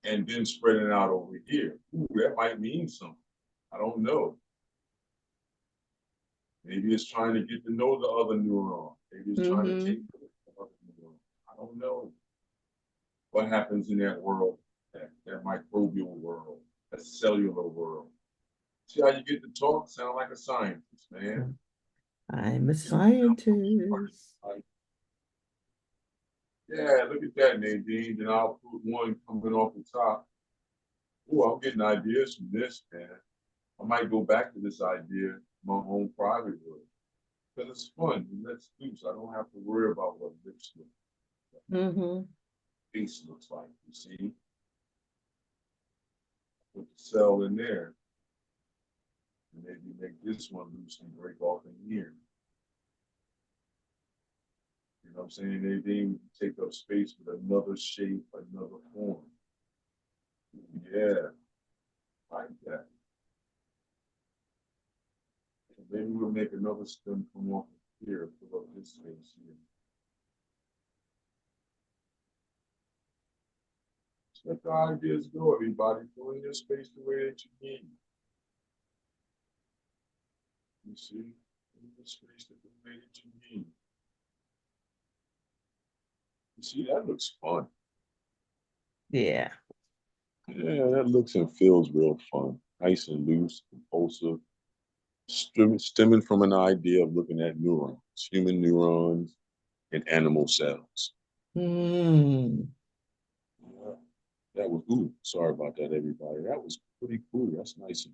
and then spreading out over here. Ooh, that might mean something. I don't know. Maybe it's trying to get to know the other neuron. Maybe it's trying to take the other neuron. I don't know what happens in that world, that microbial world. a cellular world. See how you get to talk? Sound like a scientist, man. I'm a scientist. Yeah, look at that, Nadine. Then I'll put one coming off the top. Oh, I'm getting ideas from this, man. I might go back to this idea in my own private world. Because it's fun. And let's do so I don't have to worry about what lips look like. Face looks like, you see? Put the cell in there. And maybe make this one loose and break off in here. You know what I'm saying? Anything take up space with another shape, another form. Yeah, like that. And maybe we'll make another stem come off of here, fill up this space here. Just let the ideas go, everybody. Fill in your space the way that you need. You see? In the space the way that you need. You see, that looks fun. Yeah. Yeah, that looks and feels real fun. Nice and loose, impulsive. Stemming from an idea of looking at neurons, human neurons and animal cells. Mm. Yeah, that was, ooh, sorry about that, everybody. That was pretty cool. That's nice.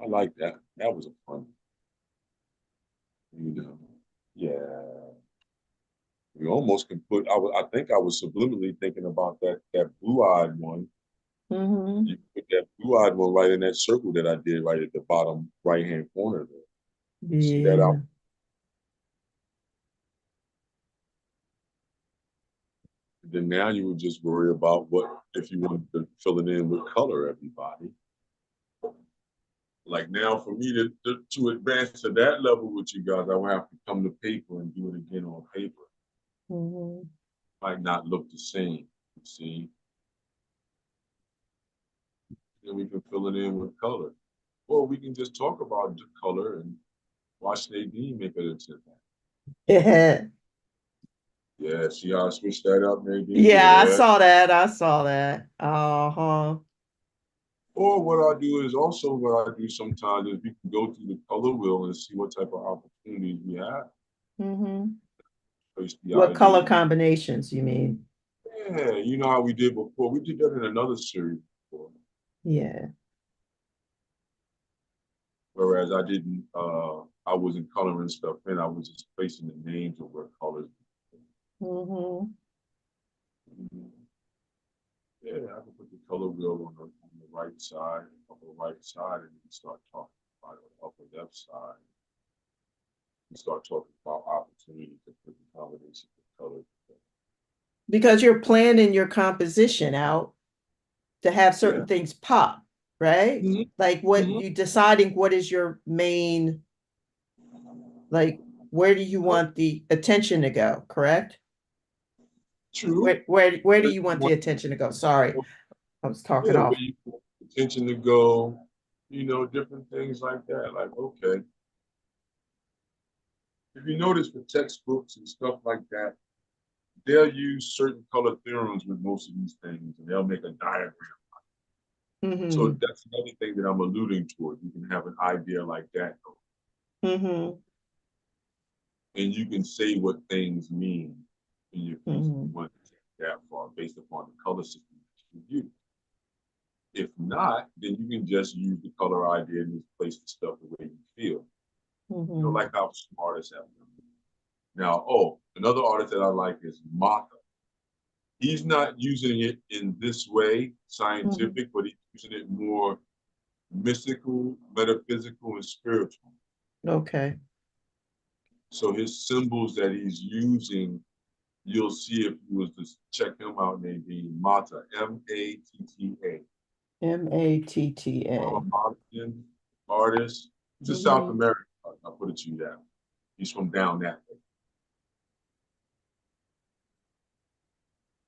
I like that. That was a fun, you know. Yeah. We almost can put, I think I was subliminally thinking about that blue-eyed one. You put that blue-eyed one right in that circle that I did right at the bottom right-hand corner there. Yeah. See that out? Then now you would just worry about what if you wanted to fill it in with color, everybody. Like now, for me to advance to that level with you guys, I would have to come to paper and do it again on paper. Might not look the same, you see. Then we can fill it in with color. Or we can just talk about the color and watch Nadine make it into that. Yeah, see how I switched that up, Nadine? Yeah, I saw that. I saw that. Uh-huh. Or what I do is also what I do sometimes is we can go through the color wheel and see what type of opportunities we have. What color combinations you mean? Yeah, you know how we did before. We did that in another series before. Yeah. Whereas I wasn't coloring stuff in. I was just placing the names of where colors. Yeah, I can put the color wheel on the right side, upper right side, and then start talking about the upper left side. And start talking about opportunities to put the combination of colors. Because you're planning your composition out to have certain things pop, right? Like what you deciding what is your main, like where do you want the attention to go, correct? True. Where do you want the attention to go? Sorry, I was talking off. Where you want attention to go, you know, different things like that. Like, okay. If you notice for textbooks and stuff like that, they'll use certain color theorems with most of these things, and they'll make a diagram. So that's another thing that I'm alluding toward. You can have an idea like that. And you can say what things mean in your piece if you want to take that far based upon the color system that you use. If not, then you can just use the color idea and just place the stuff the way you feel. You know, like how some artists have done. Now, another artist that I like is MATTA. He's not using it in this way, scientific, but he's using it more mystical, metaphysical, and spiritual. Okay. So his symbols that he's using, you'll see if you was to check him out, maybe MATTA, M-A-T-T-A. M-A-T-T-A. Artist. He's a South American artist. I'll put it to you that way. He's from down that way.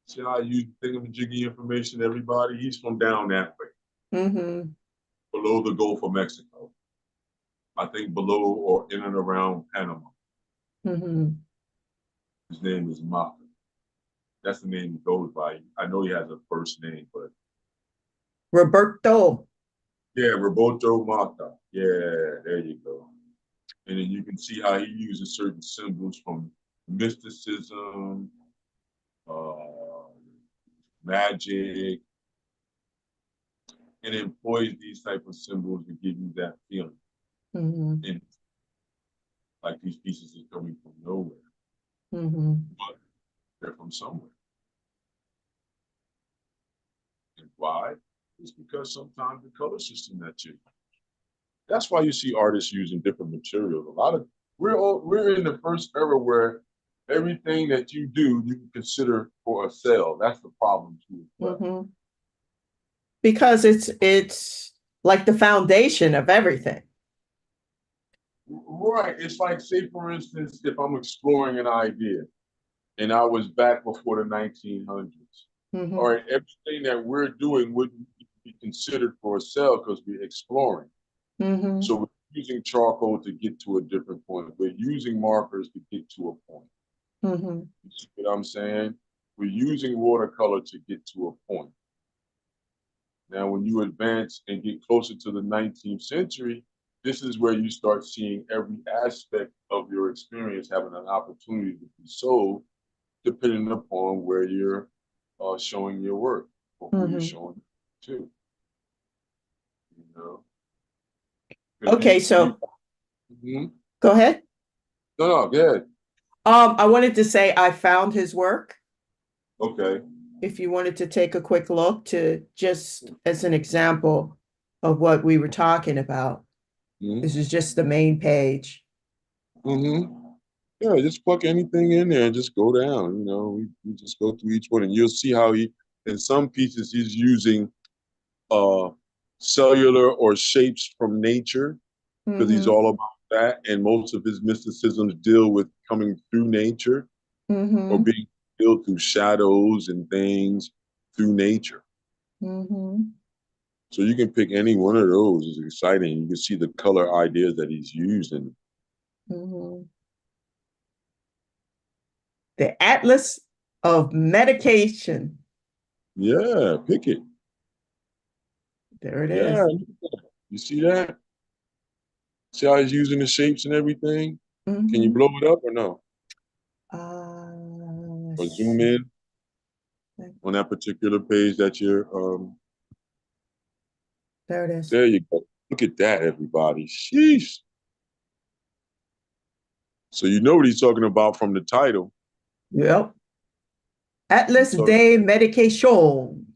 See how you think of the jiggy information, everybody? He's from down that way. Below the Gulf of Mexico. I think below or in and around Panama. His name is MATTA. That's the name he goes by. I know he has a first name, but Roberto. Yeah, Roberto Matta. Yeah, there you go. And then you can see how he uses certain symbols from mysticism, uh, magic, and employs these type of symbols to give you that feeling. And like these pieces are coming from nowhere, but they're from somewhere. And why? It's because sometimes the color system that you. That's why you see artists using different materials. A lot of we're in the first era where everything that you do you can consider for a sale. That's the problem too. Because it's like the foundation of everything. Right. It's like, say, for instance, if I'm exploring an idea and I was back before the 1900s, all right, everything that we're doing wouldn't be considered for a sale because we're exploring. So we're using charcoal to get to a different point. We're using markers to get to a point. You see what I'm saying? We're using watercolor to get to a point. Now, when you advance and get closer to the 19th century, this is where you start seeing every aspect of your experience having an opportunity to be sold, depending upon where you're showing your work or who you're showing it to. You know. Okay, so go ahead. No, go ahead. I wanted to say I found his work. Okay. If you wanted to take a quick look to just as an example of what we were talking about. This is just the main page. Yeah, just plug anything in there and just go down. You know, we just go through each one, and you'll see how in some pieces, he's using cellular or shapes from nature because he's all about that. And most of his mysticisms deal with coming through nature or being built through shadows and things through nature. So you can pick any one of those. It's exciting. You can see the color ideas that he's using. The Atlas of Medication. Yeah, pick it. There it is. You see that? See how he's using the shapes and everything? Can you blow it up or no? Or zoom in on that particular page that you're there it is. There you go. Look at that, everybody. Sheesh. So you know what he's talking about from the title. Yep. Atlas de Medication.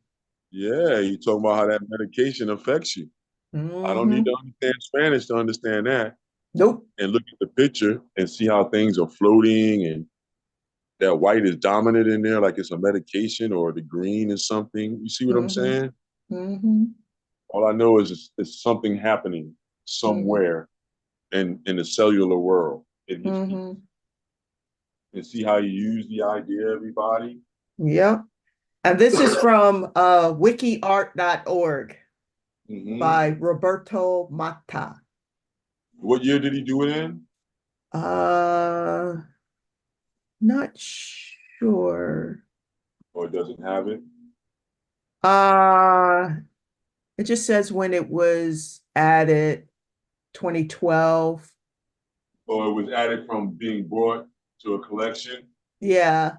Yeah, he's talking about how that medication affects you. I don't need to understand Spanish to understand that. Nope. And look at the picture and see how things are floating and that white is dominant in there like it's a medication or the green is something. You see what I'm saying? All I know is it's something happening somewhere in the cellular world. And see how you use the idea, everybody? Yep. And this is from wikiart.org by Roberto Matta. What year did he do it in? Not sure. Or it doesn't have it? It just says when it was added, 2012. Or it was added from being brought to a collection? Yeah.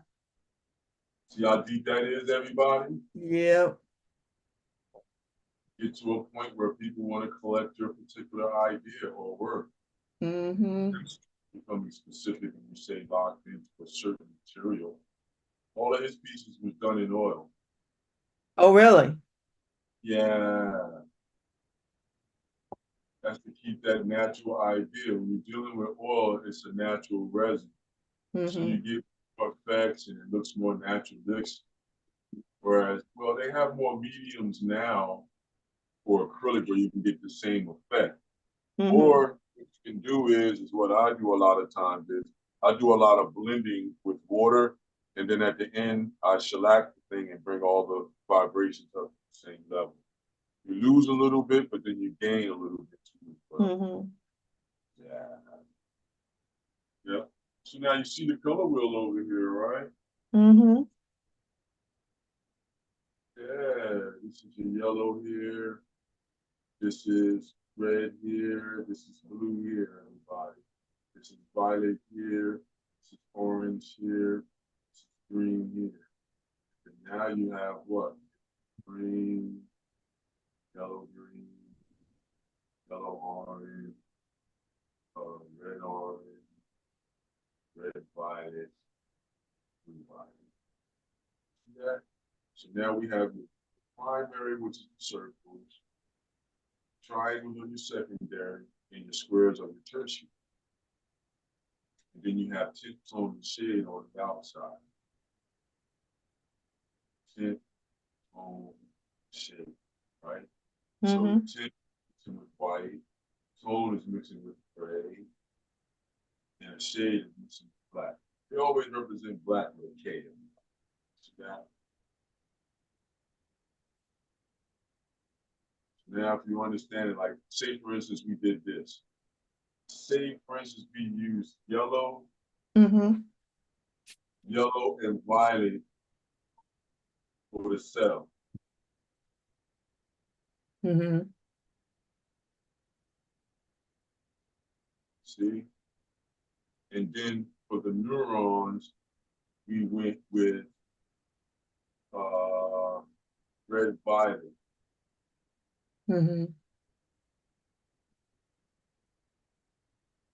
See how deep that is, everybody? Yep. Get to a point where people want to collect your particular idea or work. Becoming specific when you say locked into a certain material. All of his pieces was done in oil. Oh, really? Yeah. That's to keep that natural idea. When you're dealing with oil, it's a natural resin. So you get more effects and it looks more naturalistic. Whereas, well, they have more mediums now for acrylic where you can get the same effect. Or what you can do is what I do a lot of times is I do a lot of blending with water, and then at the end I shellac the thing and bring all the vibrations up to the same level. You lose a little bit, but then you gain a little bit too. Yeah. Yeah. So now you see the color wheel over here, right? Yeah. this is your yellow here. This is red here. This is blue here, everybody. This is violet here. This is orange here. This is green here. And now you have what? Green, yellow, green, yellow, orange, red, orange, red, violet, blue, violet. See that? So now we have the primary, which is the circles, triangles on your secondary, and your squares on your tertiary. And then you have tint, tone, and shade on the outside. Tint, tone, shade, right? So tint is mixing with white, tone is mixing with gray, and shade is mixing with black. They always represent black with a K. See that? Now, if you understand it, like, say, for instance, we did this. Say, for instance, we used yellow, yellow and violet for the cell. See? And then for the neurons, we went with red, violet.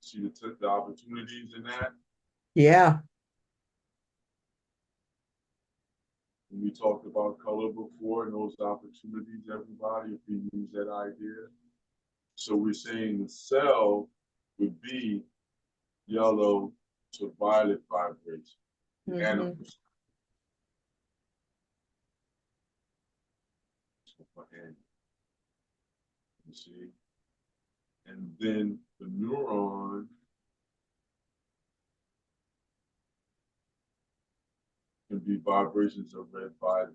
See the opportunities in that? Yeah. And we talked about color before and those opportunities, everybody, if we use that idea. So we're saying the cell would be yellow to violet vibration. Animals. You see? And then the neuron can be vibrations of red violet.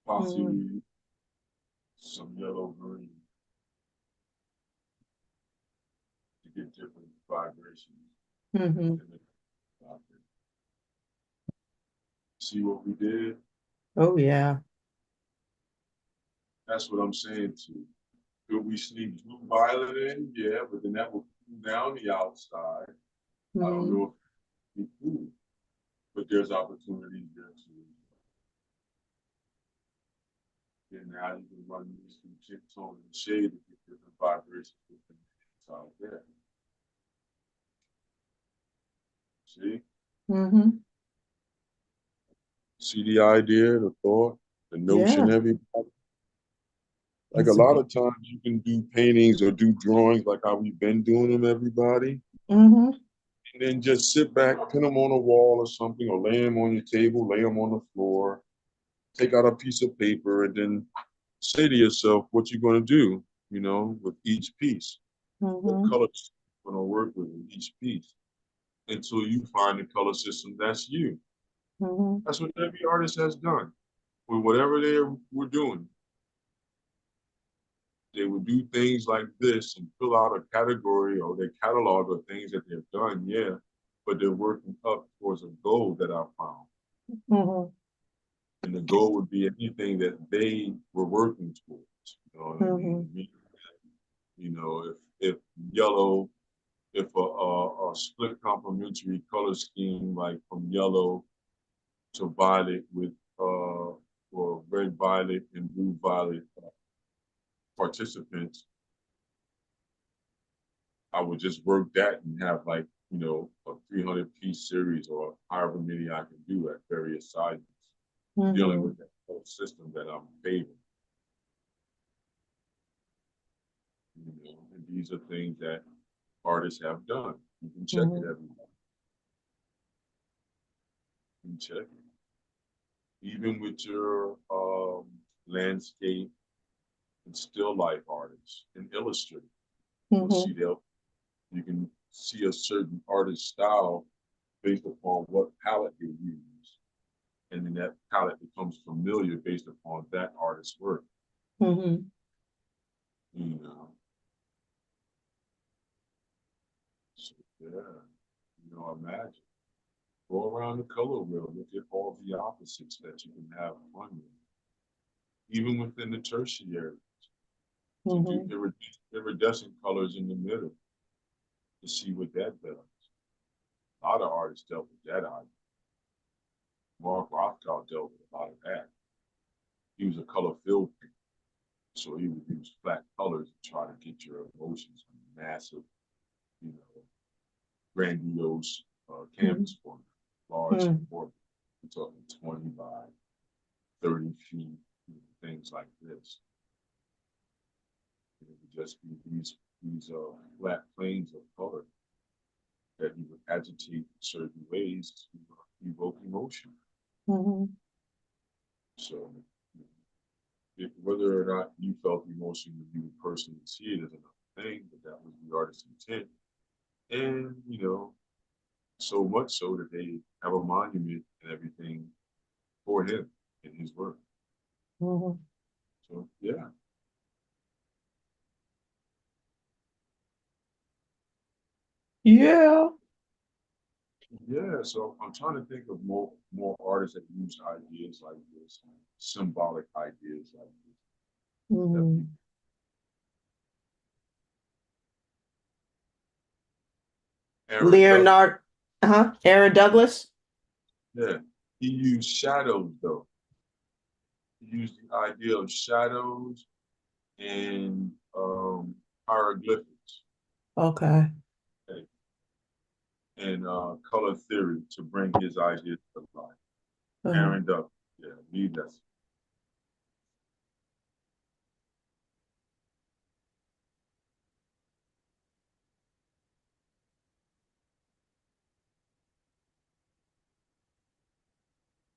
Possibly some yellow green to get different vibrations. See what we did? Oh, yeah. That's what I'm saying too. Could we sneak blue violet in? Yeah, but then that will cool down the outside. I don't know if it's cool, but there's opportunities there too. And now you can run these through tint, tone, and shade to get different vibrations within the inside there. See? See the idea, the thought, the notion, everybody? Like a lot of times you can do paintings or do drawings like how we've been doing them, everybody. And then just sit back, pin them on a wall or something, or lay them on your table, lay them on the floor, take out a piece of paper, and then say to yourself what you're going to do, you know, with each piece. What color you're going to work with each piece until you find the color system that's you. That's what every artist has done with whatever they were doing. They would do things like this and fill out a category or their catalog of things that they've done, yeah, but they're working up towards a goal that I found. And the goal would be anything that they were working towards. You know what I mean? You know, if yellow, if a split complementary color scheme, like from yellow to violet with or red violet and blue violet participants, I would just work that and have, like, you know, a 300-piece series or however many I can do at various sizes, dealing with that whole system that I'm favoring. You know, and these are things that artists have done. You can check it every month. You can check it. Even with your landscape and still life artists and illustrators, you'll see you can see a certain artist style based upon what palette they use. And then that palette becomes familiar based upon that artist's work. You know. So, yeah, you know, imagine. Go around the color wheel, look at all the opposites that you can have on you. Even within the tertiary, to do iridescent colors in the middle, to see what that does. A lot of artists dealt with that idea. Mark Rothko dealt with a lot of that. He was a color field painter, so he would use flat colors to try to get your emotions on a massive, you know, grandiose canvas format, large format. We're talking 20 by 30 feet, you know, things like this. It would just be these flat planes of color that he would agitate in certain ways to evoke emotion. So whether or not you felt emotion when you personally see it is another thing, but that was the artist's intent. And, you know, so much so that they have a monument and everything for him and his work. So, yeah. Yeah. Yeah, so I'm trying to think of more artists that use ideas like this, symbolic ideas like this. Leonard, Aaron Douglas. Yeah, he used shadows though. He used the idea of shadows and hieroglyphics. Okay. And color theory to bring his ideas to life. Aaron Douglas, yeah, lead us.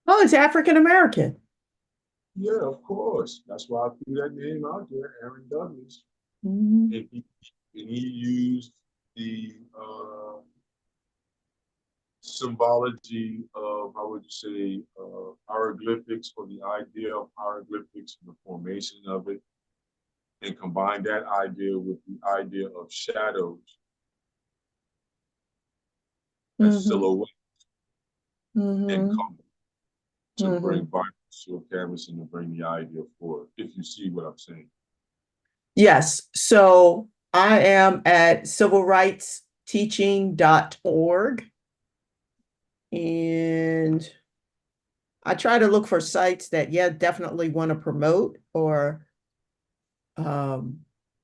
Oh, it's African American. Yeah, of course. That's why I threw that name out there, Aaron Douglas. And he used the symbology of, how would you say, hieroglyphics, or the idea of hieroglyphics and the formation of it, and combine that idea with the idea of shadows as silhouette and color to bring vibrance to a canvas and to bring the idea forward, if you see what I'm saying. Yes. So I am at civilrightsteaching.org. And I try to look for sites that, definitely want to promote or there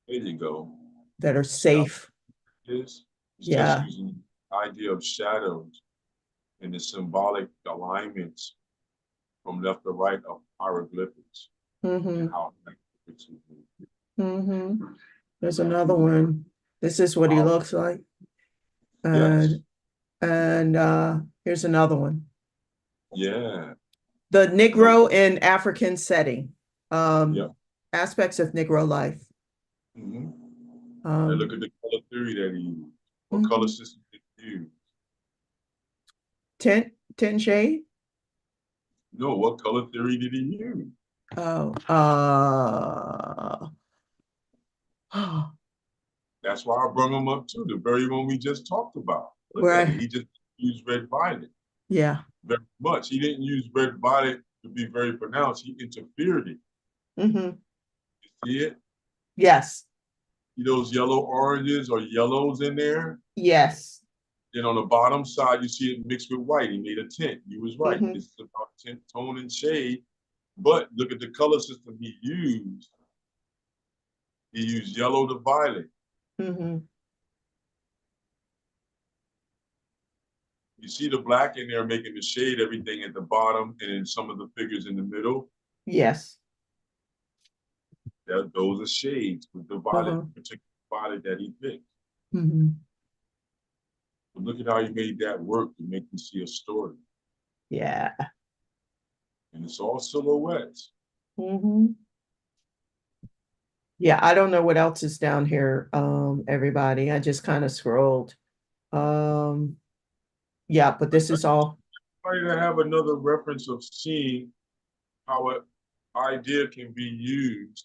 you go. That are safe. It's just using the idea of shadows and the symbolic alignments from left to right of hieroglyphics. And how There's another one. This is what he looks like. And here's another one. Yeah. The Negro in African setting. Aspects of Negro life. And look at the color theory that he used. What color system did he use? Tint shade? No, what color theory did he use? That's why I brought him up too, the very one we just talked about. Look at it. He just used red violet. Yeah. Very much. He didn't use red violet to be very pronounced. He interfered it. You see it? Yes. See those yellow oranges or yellows in there? Yes. Then on the bottom side, you see it mixed with white. He made a tint. He was right. This is about tint, tone, and shade. But look at the color system he used. He used yellow to violet. You see the black in there making the shade everything at the bottom, and then some of the figures in the middle. Yes. Those are shades with the violet, particular violet that he picked. But look at how he made that work to make you see a story. Yeah. And it's all silhouettes. Yeah, I don't know what else is down here, everybody. I just kind of scrolled. Yeah, but this is all. Try to have another reference of seeing how an idea can be used.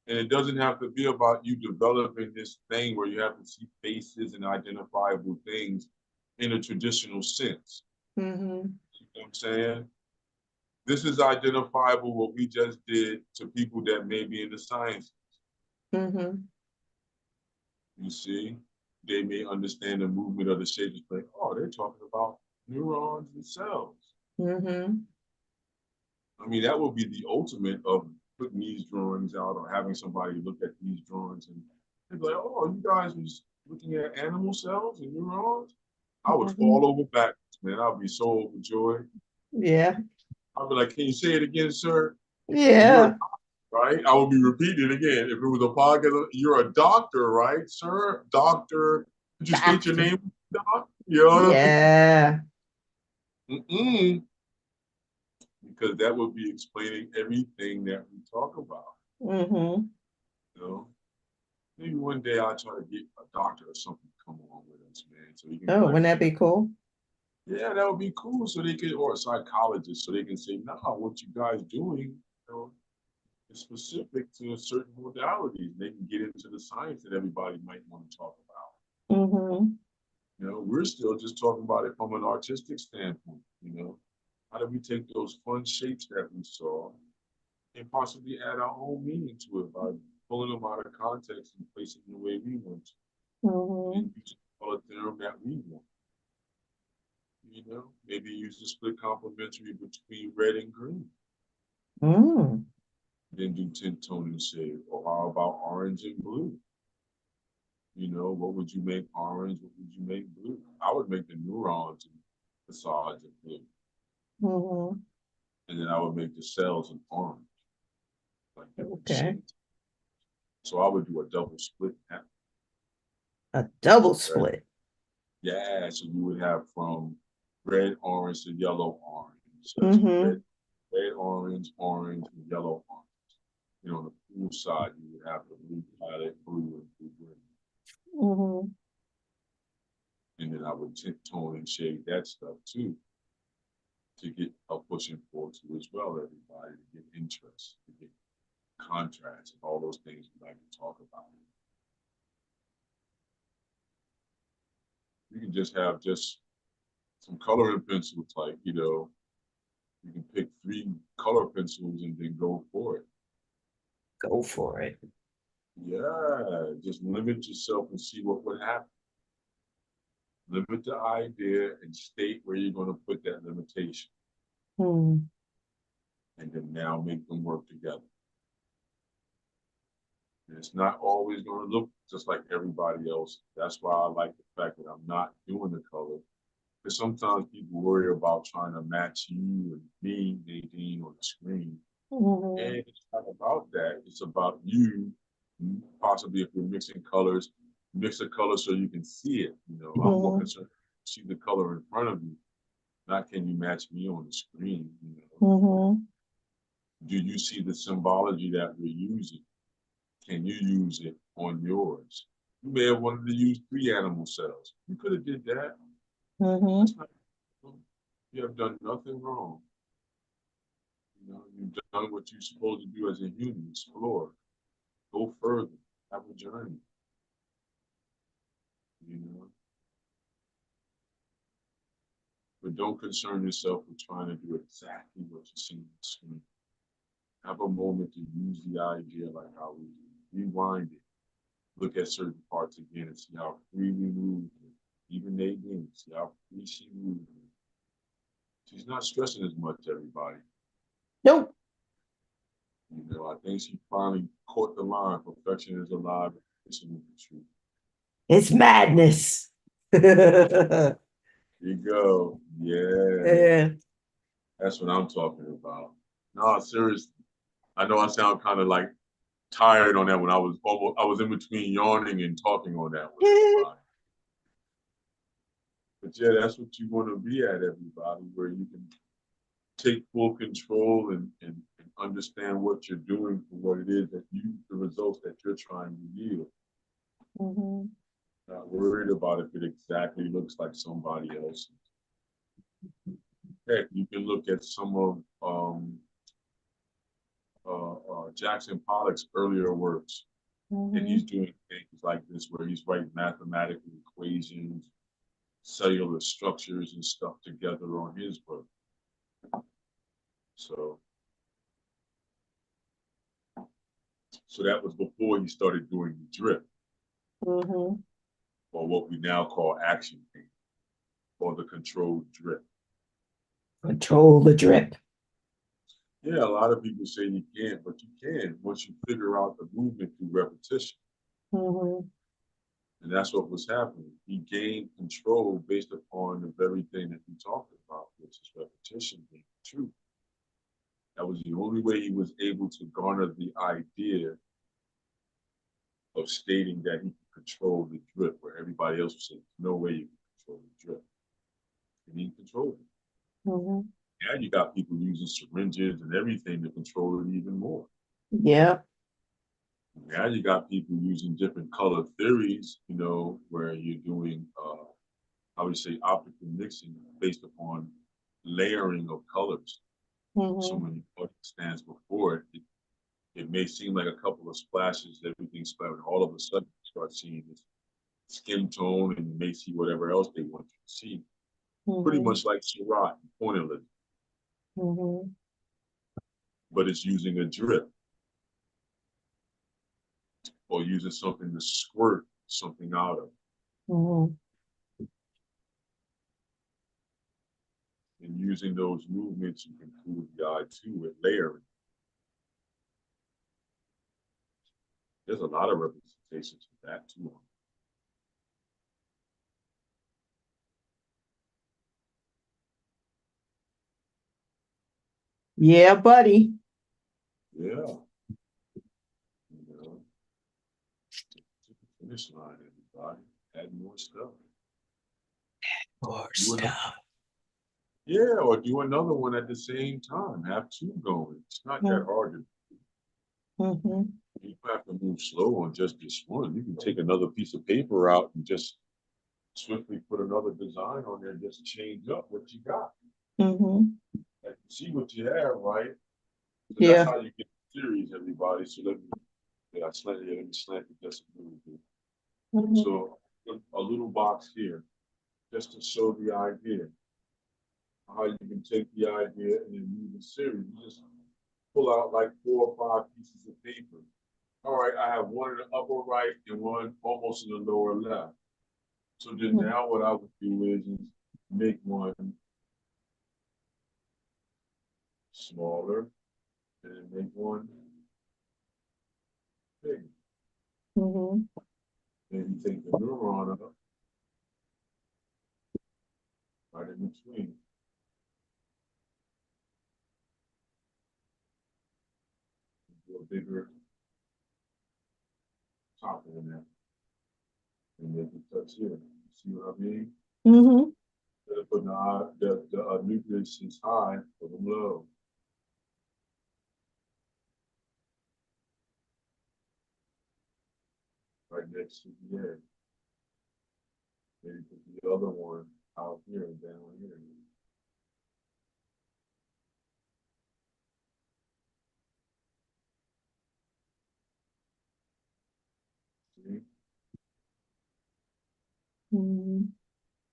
And it doesn't have to be about you developing this thing where you have to see faces and identifiable things in a traditional sense. Mm-hmm. You know what I'm saying? This is identifiable what we just did to people that may be in the sciences. Mm-hmm. You see, they may understand the movement of the shapes. Like, oh, they're talking about neurons and cells. Mm-hmm. I mean, that would be the ultimate of putting these drawings out or having somebody look at these drawings and be like, oh, you guys was looking at animal cells and neurons? I would fall over backwards, man. I'd be so overjoyed. Yeah. I'd be like, can you say it again, sir? You're Yeah. a right? I would be repeating it again. If it was a podcast, you're a doctor, right, sir? Doctor, could you state your Doctor. name, doc? You know what Yeah. I mean? Because that would be explaining everything that we talk about. Mm-hmm. You know, maybe one day I'll try to get a doctor or something to come along with us, man, so he can be Oh, like, wouldn't that be cool? yeah, that would be cool. So they could, or a psychologist, so they can say, nah, what you guys doing, you know, is specific to certain modalities. They can get into the science that everybody might want to talk about. Mm-hmm. You know, we're still just talking about it from an artistic standpoint. You know, how do we take those fun shapes that we saw and possibly add our own meaning to it by pulling them out of context and placing it the way we want to, Mm-hmm. and use the color theorem that we want. You know, maybe use the split complementary between red and green. Mm. Then do tint, tone, and shade. Or how about orange and blue? You know, what would you make orange? What would you make blue? I would make the neurons and facades in blue. Mm-hmm. And then I would make the cells in orange. Like Okay. so I would do a double split pattern. A double So split. yeah, so you would have from red, orange to yellow, orange. So that's Mm-hmm. red, orange, orange, and yellow, orange. You know, on the blue side, you would have the blue palette, blue, and blue green. Mm-hmm. And then I would tint, tone, and shade that stuff too, to get a pushing forward to as well, everybody, to get interest, to get contrast, and all those things we like to talk about. You can just have just some coloring pencils, like, you know, you can pick 3 color pencils and then go for it. Go for it. Yeah, just limit yourself and see what would happen. Limit the idea and state where you're going to put that limitation. Hmm. And then now make them work together. And it's not always going to look just like everybody else. That's why I like the fact that I'm not doing the color. Because sometimes people worry about trying to match you and me, Nadine, on the screen. Mm-hmm. And it's not about that. It's about you, possibly if you're mixing colors, mix a color so you can see it. You know, I'm more concerned see the color in front of you, not can you match me on the screen. You know, Mm-hmm. do you see the symbology that we're using? Can you use it on yours? You may have wanted to use 3 animal cells. You could have did that. Mm-hmm. That's not, you have done nothing wrong. You know, you've done what you're supposed to do as a human, explore, go further, have a journey. You know, but don't concern yourself with trying to do exactly what you see on the screen. Have a moment to use the idea like how we do. Rewind it. Look at certain parts again and see how free we move. Even Nadine, see how free she moves. She's not stressing as much, everybody. Nope. You know, I think she finally caught the line. Perfection is alive. It's the truth. It's madness. Here you go. Yeah. Yeah. That's what I'm talking about. No, seriously. I know I sound kind of like tired on that one. I was in between yawning and talking on that one, everybody. But yeah, that's what you want to be at, everybody, where you can take full control and understand what you're doing for what it is that the results that you're trying to yield. Mm-hmm. Not worried about if it exactly looks like somebody else. Heck, you can look at some of Jackson Pollock's earlier works, and he's doing things like this where he's writing mathematical equations, cellular structures and stuff together on his work. So that was before he started doing the drip, or what we now call action paint, or the controlled drip. Control the drip. Yeah, a lot of people say you can't, but you can once you figure out the movement through repetition. And that's what was happening. He gained control based upon the very thing that we talked about, which is repetition being true. That was the only way he was able to garner the idea of stating that he could control the drip, where everybody else was saying, no way you can control the drip. And he controlled it. Now you got people using syringes and everything to control it even more. Yeah. Now you got people using different color theories, you know, where you're doing, I would say, optical mixing based upon layering of colors. So when your audience stands before it, it may seem like a couple of splashes, everything splattered. All of a sudden, you start seeing this skin tone, and you may see whatever else they want you to see. Pretty much like Seurat and pointillism. But it's using a drip, or using something to squirt something out of. And using those movements, you can prove the eye too with layering. There's a lot of representations of that too. Yeah, buddy. Yeah. You know, finish line, everybody. Add more stuff. More stuff. Yeah, or do another one at the same time. Have two going. It's not that hard to do. You don't have to move slow on just this one. You can take another piece of paper out and just swiftly put another design on there, just change up what you got. And see what you have, right? So that's how you get the series, everybody. So let me slant it just a little bit. So a little box here, just to show the idea. How you can take the idea and then move the series. You just pull out like 4 or 5 pieces of paper. All right, I have one in the upper right and one almost in the lower left. So then now what I would do is make one smaller and then make one bigger. Then you take the neuron up right in between. Do a bigger top on that. And make it touch here. See what I mean? But the nucleus is high, put them low. Right next to the egg. Maybe put the other one out here and down here. See?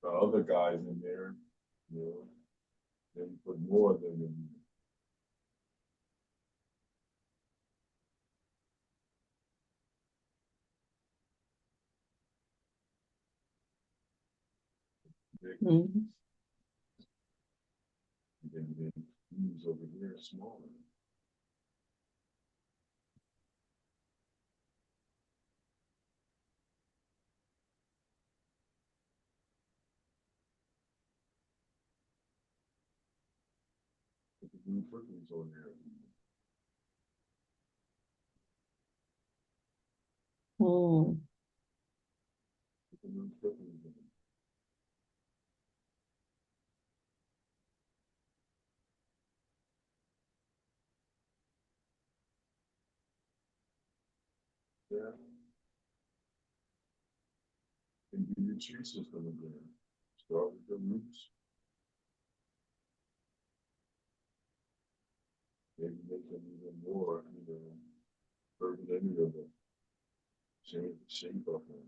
The other guys in there, you know, maybe put more of them in there. And then use over here smaller. Put the blue prickles on there. Put the blue prickles in there. Yeah. And do your tree system again. Start with the roots. Maybe make them even more, you know, curvilinear. Change the shape of them.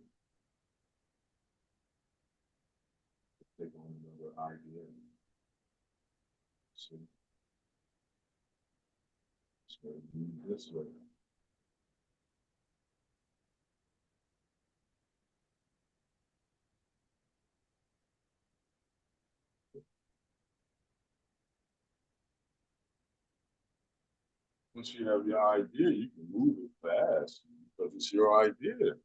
idea. So, this way. Once you have your idea, you can move it fast because it's your idea.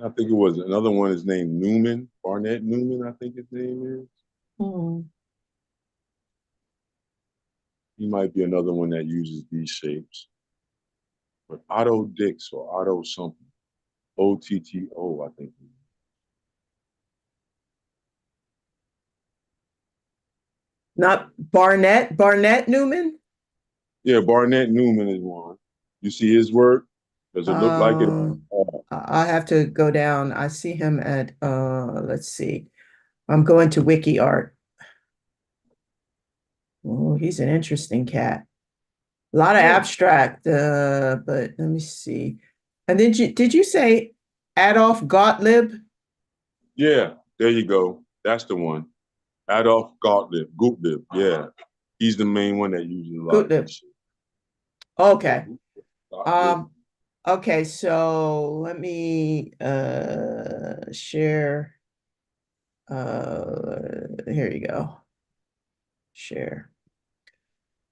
I think it was another one is named Newman, Barnett Newman, I think his name is. Hmm. He might be another one that uses these shapes. But Otto Dix or Otto something, OTTO, I think. Not Barnett Newman? Yeah, Barnett Newman is one. You see his work? Does it look like it? I have to go down. I see him at let's see. I'm going to Wiki Art. Oh, he's an interesting cat. A lot of abstract, but let me see. And then did you say Adolph Gottlieb? Yeah, there you go. That's the one. Adolph Gottlieb, yeah. He's the main one that uses a lot of this shit. Okay. Okay, so let me share. Here you go. Share.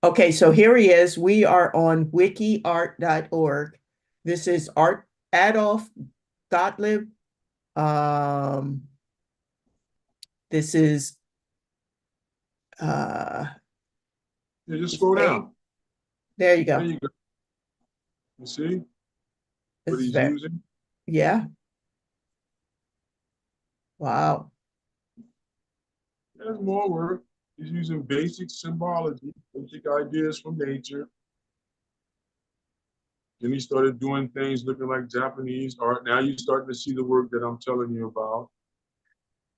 Okay, so here he is. We are on wikiart.org. This is Adolph Gottlieb. This is yeah, just scroll down. There you go. There you go. You see what he's using? Yeah. Wow. There's more work. He's using basic symbology, basic ideas from nature. Then he started doing things looking like Japanese art. Now you're starting to see the work that I'm telling you about.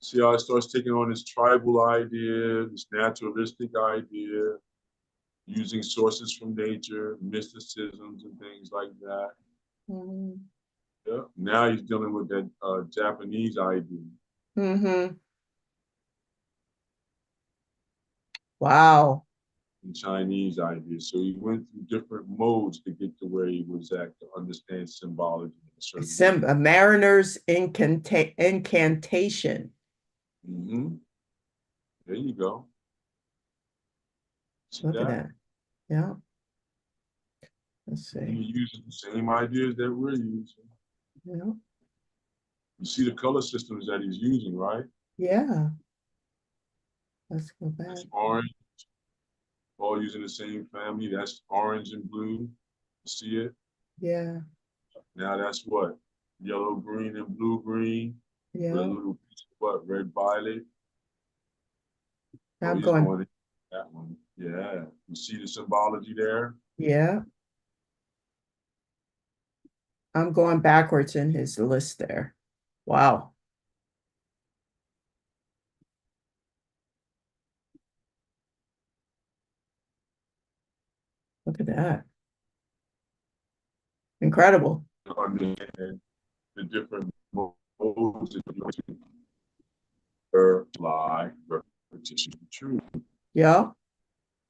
See how it starts taking on this tribal idea, this naturalistic idea, using sources from nature, mysticisms and things like that. Mm-hmm. Yeah. Now he's dealing with that Japanese idea. Mm-hmm. Wow. And Chinese ideas. So he went through different modes to get to where he was at to understand symbology. A mariner's incantation. Mm-hmm. There you go. See Look at that. Yeah. Let's see. He uses the same ideas that we're using. Yeah. You see the color systems that he's using, right? Yeah. Let's go back. That's orange. All using the same family. That's orange and blue. You see it? Yeah. Now that's what? Yellow, green, and blue, green. Yeah. With a little piece of what? Red, violet. I'm going that one. Yeah. You see the symbology there? Yeah. I'm going backwards in his list there. Wow. Look at that. Incredible. The different modes lie, repetition, truth. Yeah.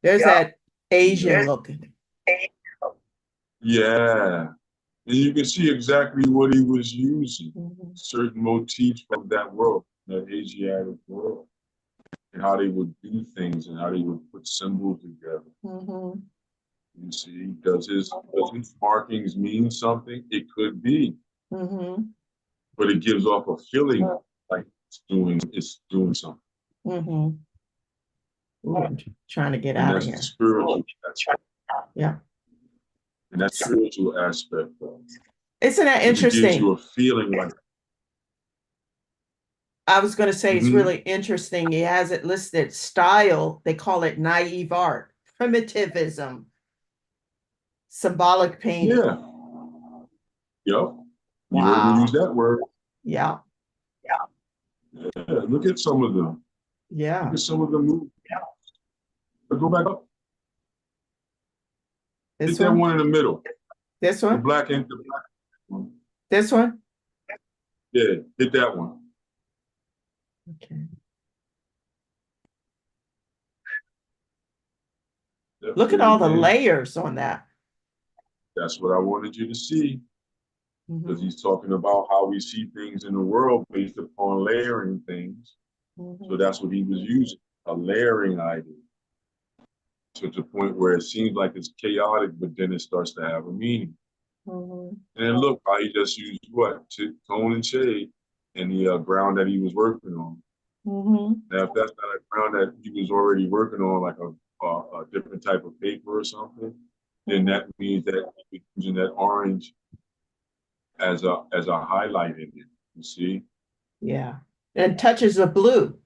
There's that Asian look. Yeah. And you can see exactly what he was using, certain motifs from that world, that Asiatic world, and how they would do things and how they would put symbols together. You see, does his markings mean something? It could be. But it gives off a feeling like it's doing something. Ooh, I'm trying to get out of here. Spiritual. Yeah. And that spiritual aspect of it. Isn't that interesting? It gives you a feeling like. I was going to say it's really interesting. He has it listed style. They call it naive art, primitivism, symbolic painting. Yeah. Yep. You heard me use that word. Yeah. Yeah. Look at some of them. Yeah. Look at some of them movies. Yeah. But go back up. Hit that one in the middle. This The one? black ink, the black one. This one? Yeah, hit that one. Okay. Yep, Look at there all it the is. layers on that. That's what I wanted you to see, because Mhm, he's talking about how we see things in the world based upon layering things. So mhm, that's what he was using, a layering idea, to the point where it seems like it's chaotic, but then it starts to have a meaning. mhm, And then look how he just used what? Tone and shade and the ground that he was working on. mhm, Now, if that's not a ground that he was already working on, like a different type of paper or something, then mhm. that means that he's using that orange as a highlight in it. You see? Yeah. And touches of blue.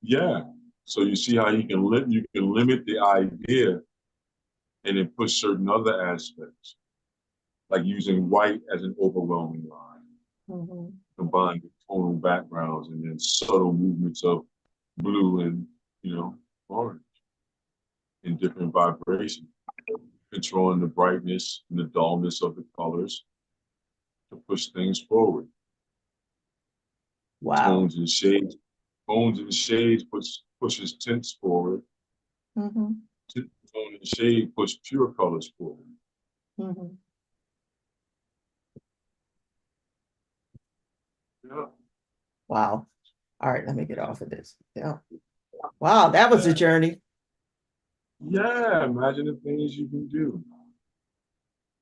Yeah. So you see how you can limit the idea and then push certain other aspects, like using white as an overwhelming line, Mhm. combined with tonal backgrounds and then subtle movements of blue and orange in different vibrations, controlling the brightness and the dullness of the colors to push things forward. Wow. Tones and shades, pushes tints forward. Mhm, Tone and shade push pure colors forward. mhm. Yeah. Wow. All right, let me get off of this. Yeah. Wow, that was a journey. Yeah, imagine the things you can do.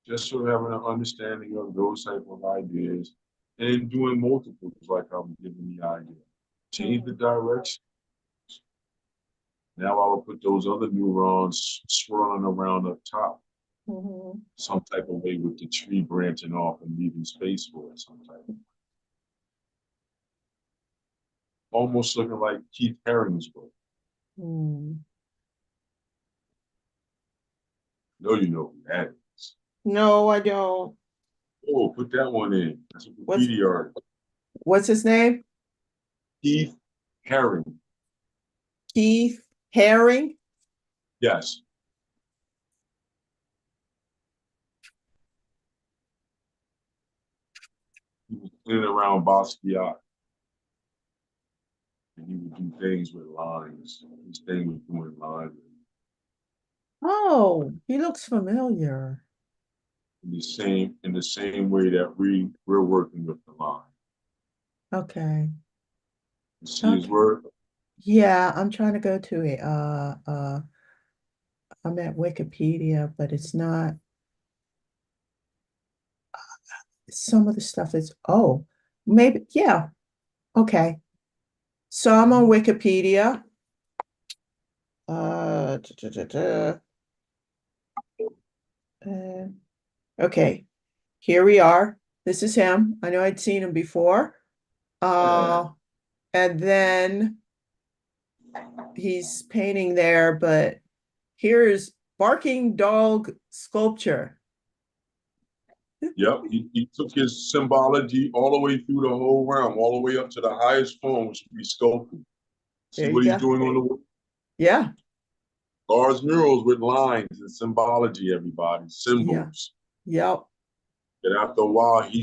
Just sort of having an understanding of those type of ideas and doing multiples like I'm giving the idea. Change the Mhm, direction. Now I will put those other neurons swirling around up top, mhm. some type of way with the tree branching off and leaving space for it, some type of almost looking like Keith Haring's book. Mm. No, you know who that is. No, I don't. Oh, put that one in. That's a What's graffiti artist. what's his name? Keith Haring. Keith Haring? Yes. He was in and around Basquiat. And he would do things with lines. His thing was doing lines Oh, he looks familiar. in the same way that we're working with the line. Okay. You see his Okay. work? Yeah, I'm trying to go to a I'm at Wikipedia, but it's not some of the stuff is maybe yeah. Okay. So I'm on Wikipedia. Uh, da, da, da, da. Uh, okay. Here we are. This is him. I know I'd seen him before. Yeah. Uh, and then he's painting there, but here's barking dog sculpture. Yep. He took his symbology all the way through the whole realm, all the way up to the highest form, which would be sculpting. There See you what he's go. doing on the Yeah. large murals with lines and symbology, everybody, Yeah. symbols. Yep. And after a while, he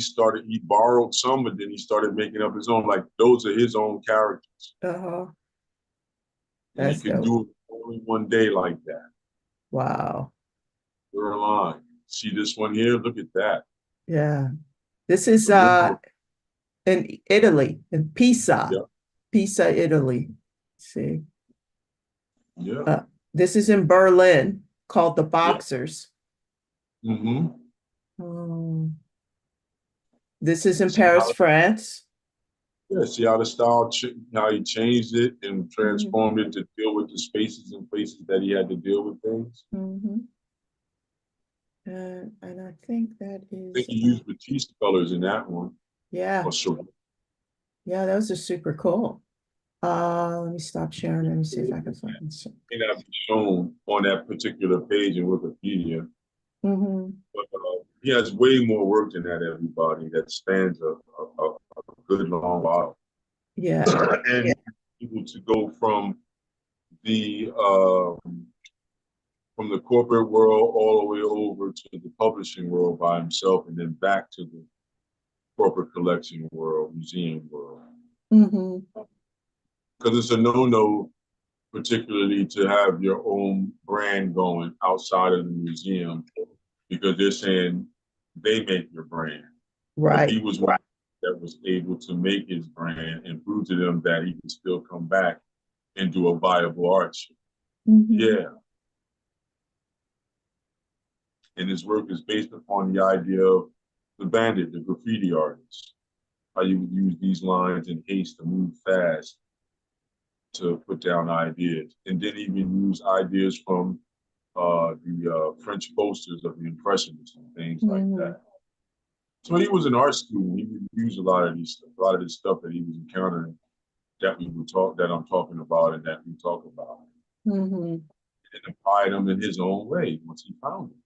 borrowed some, but then he started making up his own, like those are his own characters. Uh-huh. And he That's could dope. do it only one day like that. Wow. We're aligned. See this one here? Look at that. Yeah. This is The limbo. in Italy, in Pisa. Yeah. Pisa, Italy. See. Yeah. Uh, this is in Berlin called the Yeah. Boxers. Mm-hmm. This is in See Paris, how France. see how the style how he changed it and Mhm, transformed it to deal with the spaces and places that he had to deal with things. mhm. And I think that I think is he used Batiste colors in that one. yeah, Or so yeah, those are super cool. Let me stop sharing and see if I can find some. may not be shown on that particular page in Wikipedia. Mhm. But he has way more work than that, everybody, that spans a good long while. Yeah. And able to go from the from the corporate world all the way over to the publishing world by himself, and then back to the corporate collection world, museum world. Because it's a no-no, particularly to have your own brand going outside of the museum, because they're saying they make your brand. Right. But he was one that was able to make his brand and prove to them that he can still come back and do a viable art show. Yeah. And his work is based upon the idea of the bandit, the graffiti artist. How you would use these lines in haste to move fast to put down ideas, and then even use ideas from the French posters of the Impressionists and things like that. So he was an art student. He would use a lot of this stuff that he was encountering that I'm talking about and that we talk about, and apply them in his own way once he found them.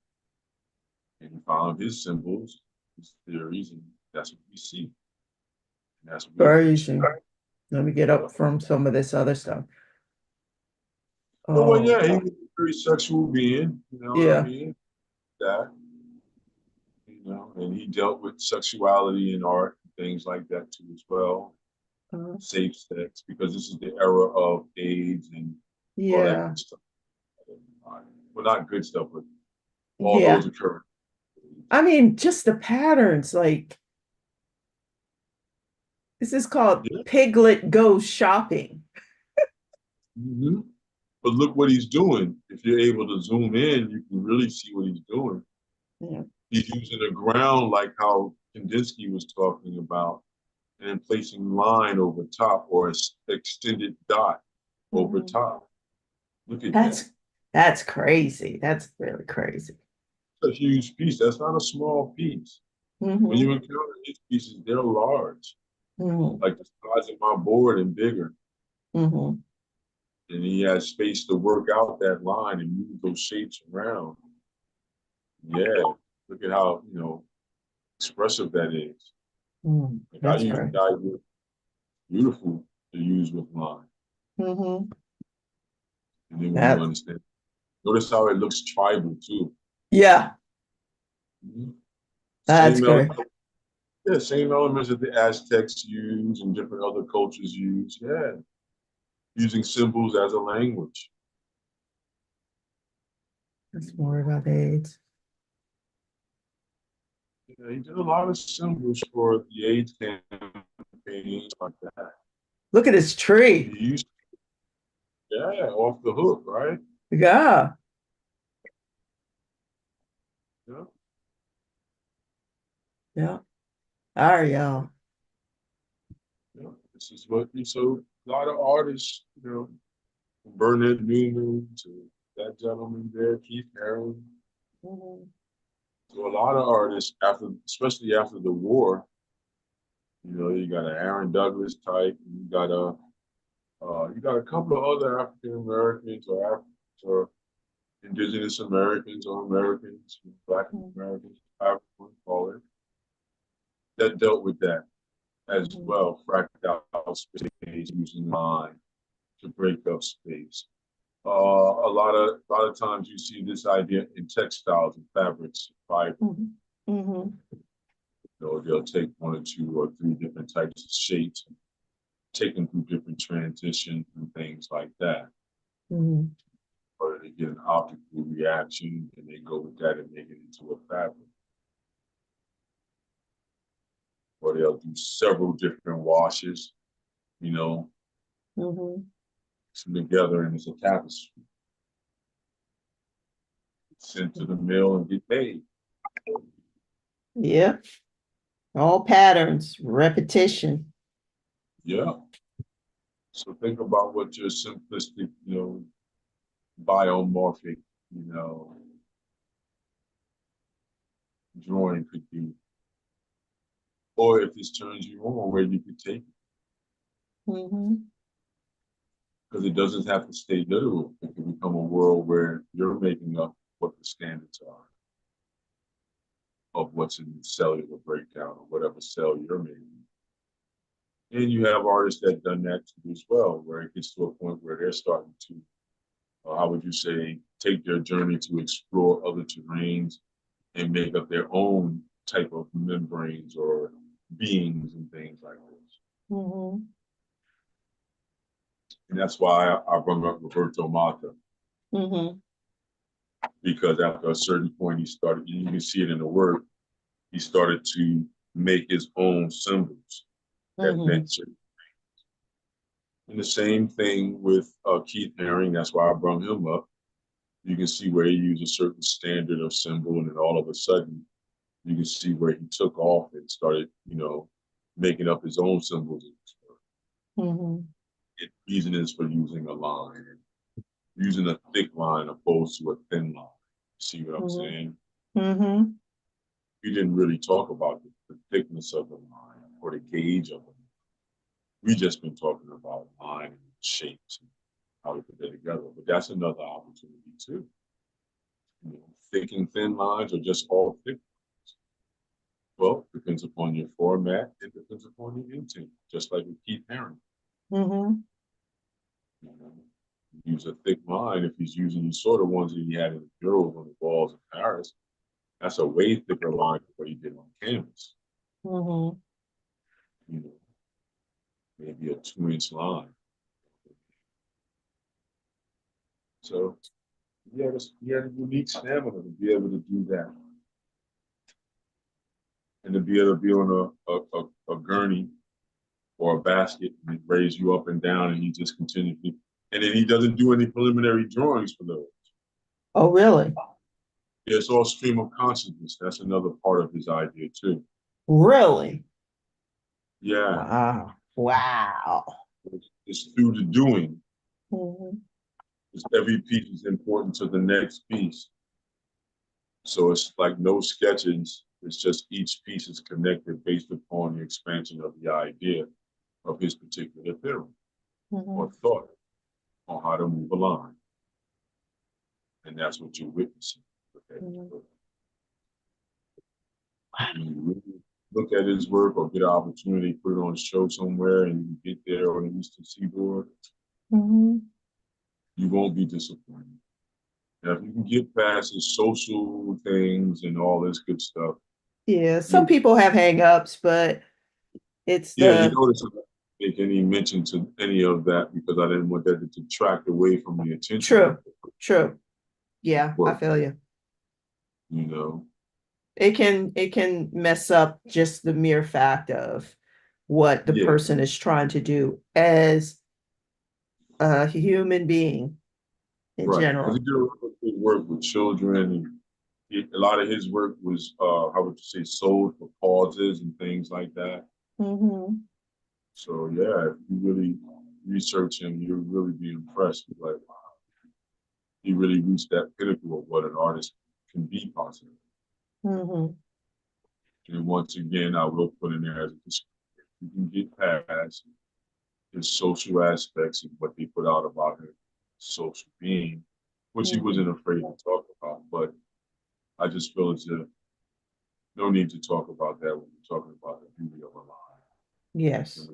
And he found his symbols, his theories, and that's what we see. And that's what crazy. Let me get up from some of this other stuff. Oh, well, yeah, he was a very sexual being, you know what I mean? That, you know, and he dealt with sexuality in art and things like that too as well. Safe sex, because this is the era of AIDS and all that good stuff. Well, not good stuff, but all those occur. I mean, just the patterns, like, this is called Piglet Goes Shopping. But look what he's doing. If you're able to zoom in, you can really see what he's doing. He's using the ground like how Kandinsky was talking about, and then placing line over top or an extended dot over top. Look at that. That's crazy. That's really crazy. It's a huge piece. That's not a small piece. When you encounter these pieces, they're large, like the size of my board and bigger. And he has space to work out that line and move those shapes around. Yeah, look at how, you know, expressive that is. Like I use the idea, beautiful to use with line. And then when you understand, notice how it looks tribal too. Yeah. That's great. Yeah, same elements that the Aztecs use and different other cultures use. Yeah. Using symbols as a language. That's more about AIDS. Yeah, he did a lot of symbols for the AIDS campaigns like that. Look at his tree. Yeah, off the hook, right? Yeah. Yeah. All right, y'all. Yeah, this is what so a lot of artists, you know, from Bernard Newman to that gentleman there, Keith Haring. So a lot of artists especially after the war, you know, you got an Aaron Douglas type, and you got a couple of other African Americans or Indigenous Americans or Americans, Black Americans, however you want to call it, that dealt with that as well, fractal space, using line to break up space. A lot of times you see this idea in textiles and fabrics, fiber. You know, they'll take one or two or three different types of shapes, and take them through different transitions and things like that. Or they get an optical reaction and they go with that and make it into a fabric. Or they'll do several different washes, you know, mix them together and it's a tapestry. It's sent to the mill and get paid. Yeah. All patterns, repetition. Yeah. So think about what your simplistic, you know, biomorphic, you know, drawing could be. Or if this turns you on, where you could take it. Because it doesn't have to stay literal. It can become a world where you're making up what the standards are of what's in the cellular breakdown or whatever cell you're making. And you have artists that done that too as well, where it gets to a point where they're starting to how would you say, take their journey to explore other terrains and make up their own type of membranes or beings and things like this. Mm-hmm. And that's why I brought up Roberto MATTA. Mm-hmm. Because after a certain point, he started, you can see it in the work, he started to make his own symbols that meant certain. And the same thing with Keith Haring, that's why I brought him up. You can see where he used a certain standard of symbol, and then all of a sudden, you can see where he took off and started, making up his own symbols. Mm-hmm. The reason is for using a line, using a thick line opposed to a thin line. See what I'm saying? Mm-hmm. We didn't really talk about the thickness of the line or the gauge of it. We just been talking about line and shapes and how we put that together. But that's another opportunity too. Thick and thin lines or just all thick. Well, depends upon your format. It depends upon your intent, just like with Keith Haring. Mm-hmm. Use a thick line if he's using the sort of ones that he had in the murals on the walls of Paris. That's a way thicker line than what he did on canvas. Mm-hmm. Maybe a 2-inch line. So he had a unique stamina to be able to do that. And to be able to be on a gurney or a basket and raise you up and down, and he just continually, and then he doesn't do any preliminary drawings for those. Oh, really? Yeah, it's all stream of consciousness. That's another part of his idea too. Really? Yeah. Wow. Wow. It's through the doing. Mm-hmm. Every piece is important to the next piece. So it's like no sketches. It's just each piece is connected based upon the expansion of the idea of his particular theory or thought on how to move a line. And that's what you're witnessing. Okay. When you really look at his work or get an opportunity to put it on a show somewhere and you get there on the Eastern Seaboard, you won't be disappointed. Now, if you can get past his social things and all this good stuff. Yeah, some people have hang-ups, but it's you notice I didn't make any mention to any of that because I didn't want that to detract away from the attention. True. Yeah, I feel you. It can mess up just the mere fact of what the person is trying to do as a human being in general. Because he did a lot of good work with children. And a lot of his work was, how would you say, sold for causes and things like that. So yeah, if you really research him, you'll really be impressed. Like, wow, he really reached that pinnacle of what an artist can be possible. And once again, I will put in there as a description. You can get past his social aspects and what they put out about his social being, which he wasn't afraid to talk about. But I just feel as if no need to talk about that when we're talking about the beauty of a line. Yes.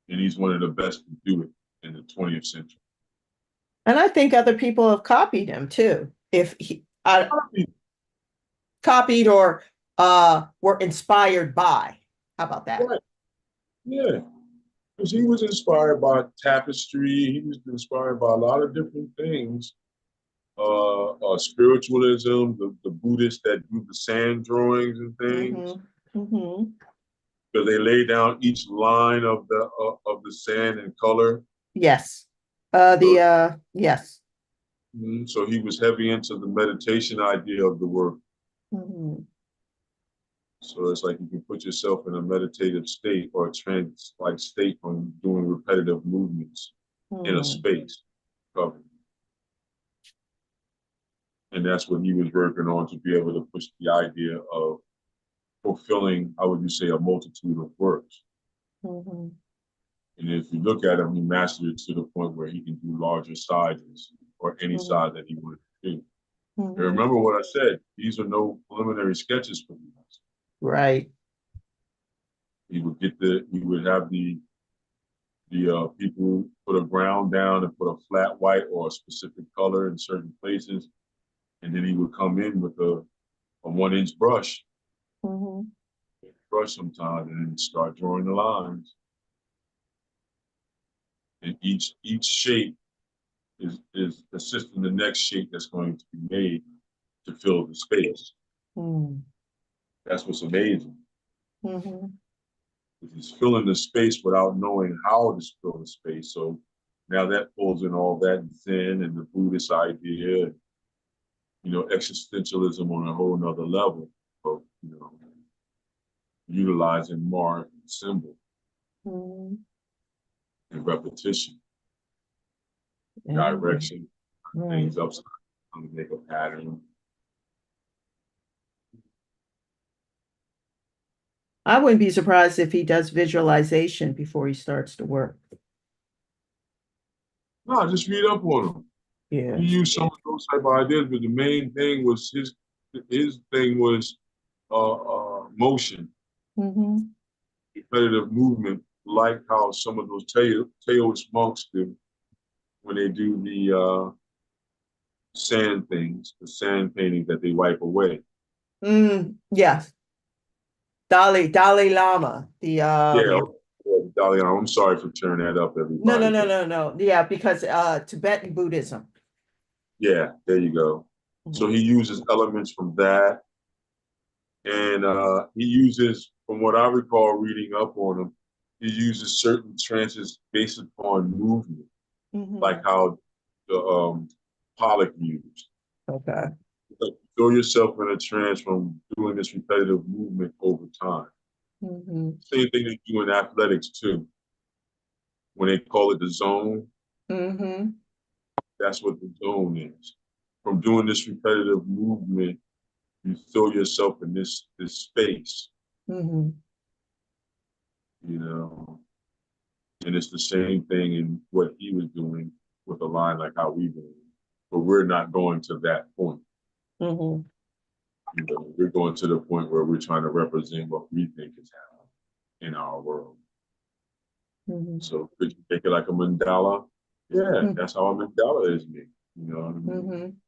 And he's one of the best to do it in the 20th century. And I think other people have copied him too. If he copied or were inspired by. How about that? Right. Yeah. Because he was inspired by tapestry. He was inspired by a lot of different things. Spiritualism, the Buddhists that do the sand drawings and things. Because they lay down each line of the sand and color. Yes. Yes. So he was heavy into the meditation idea of the work. So it's like you can put yourself in a meditative state or a trance-like state from doing repetitive movements in a space covered. And that's what he was working on, to be able to push the idea of fulfilling, how would you say, a multitude of works. And if you look at him, he mastered it to the point where he can do larger sizes or any size that he wanted to do. And remember what I said, these are no preliminary sketches for you. Right. He would have the people put a ground down and put a flat white or a specific color in certain places, and then he would come in with a 1-inch brush, sometimes, and then start drawing the lines. And each shape is assisting the next shape that's going to be made to fill the space. That's what's amazing. He's filling the space without knowing how to fill the space. So now that pulls in all that Zen and the Buddhist idea, you know, existentialism on a whole nother level of, you know, utilizing mark and symbol and repetition, direction, things upside down to make a pattern. I wouldn't be surprised if he does visualization before he starts to work. No, just read up on him. Yeah. He used some of those type of ideas, but the main thing was his thing was motion, repetitive movement, like how some of those Taoist monks do when they do the sand things, the sand paintings that they wipe away. Yes. Dalai Lama. Yeah, Dalai Lama. I'm sorry for turning that up, everybody. No. Yeah, because Tibetan Buddhism. Yeah, there you go. So he uses elements from that. And he uses, from what I recall reading up on him, he uses certain trances based upon movement, like how the Pollock used. Okay. Like, throw yourself in a trance from doing this repetitive movement over time. Same thing they do in athletics too. When they call it the zone, that's what the zone is. From doing this repetitive movement, you throw yourself in this space. You know, and it's the same thing in what he was doing with a line like how we do, but we're not going to that point. You know, we're going to the point where we're trying to represent what we think is happening in our world. So could you take it like a mandala? Yeah, that's how a mandala is made. You know what I mean?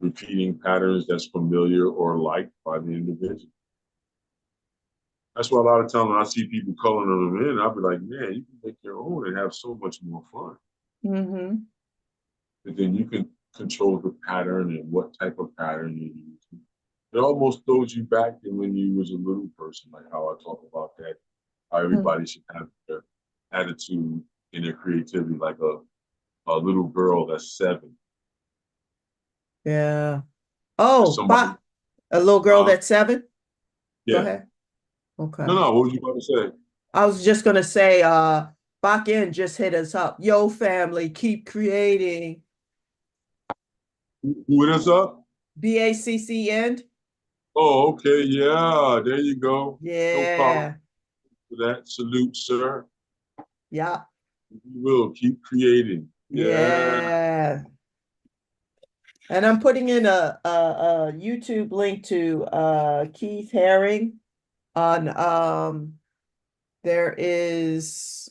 Repeating patterns that's familiar or liked by the individual. That's why a lot of times when I see people coloring them in, I'll be like, man, you can make your own and have so much more fun. And then you can control the pattern and what type of pattern you're using. It almost throws you back to when you was a little person, like how I talk about that. How everybody should have their attitude and their creativity like a little girl that's 7. Yeah. Oh, Somebody, a little girl that's 7? Yeah. Go ahead. Okay. No, what was you about to say? I was just gonna say, Bakken just hit us up. Yo, family, keep creating. Who hit us up? BACCN. Oh, okay, yeah, there you go. Yeah. No problem for that. Salute, sir. Yeah. We will keep creating. Yeah. And I'm putting in a YouTube link to Keith Haring on there is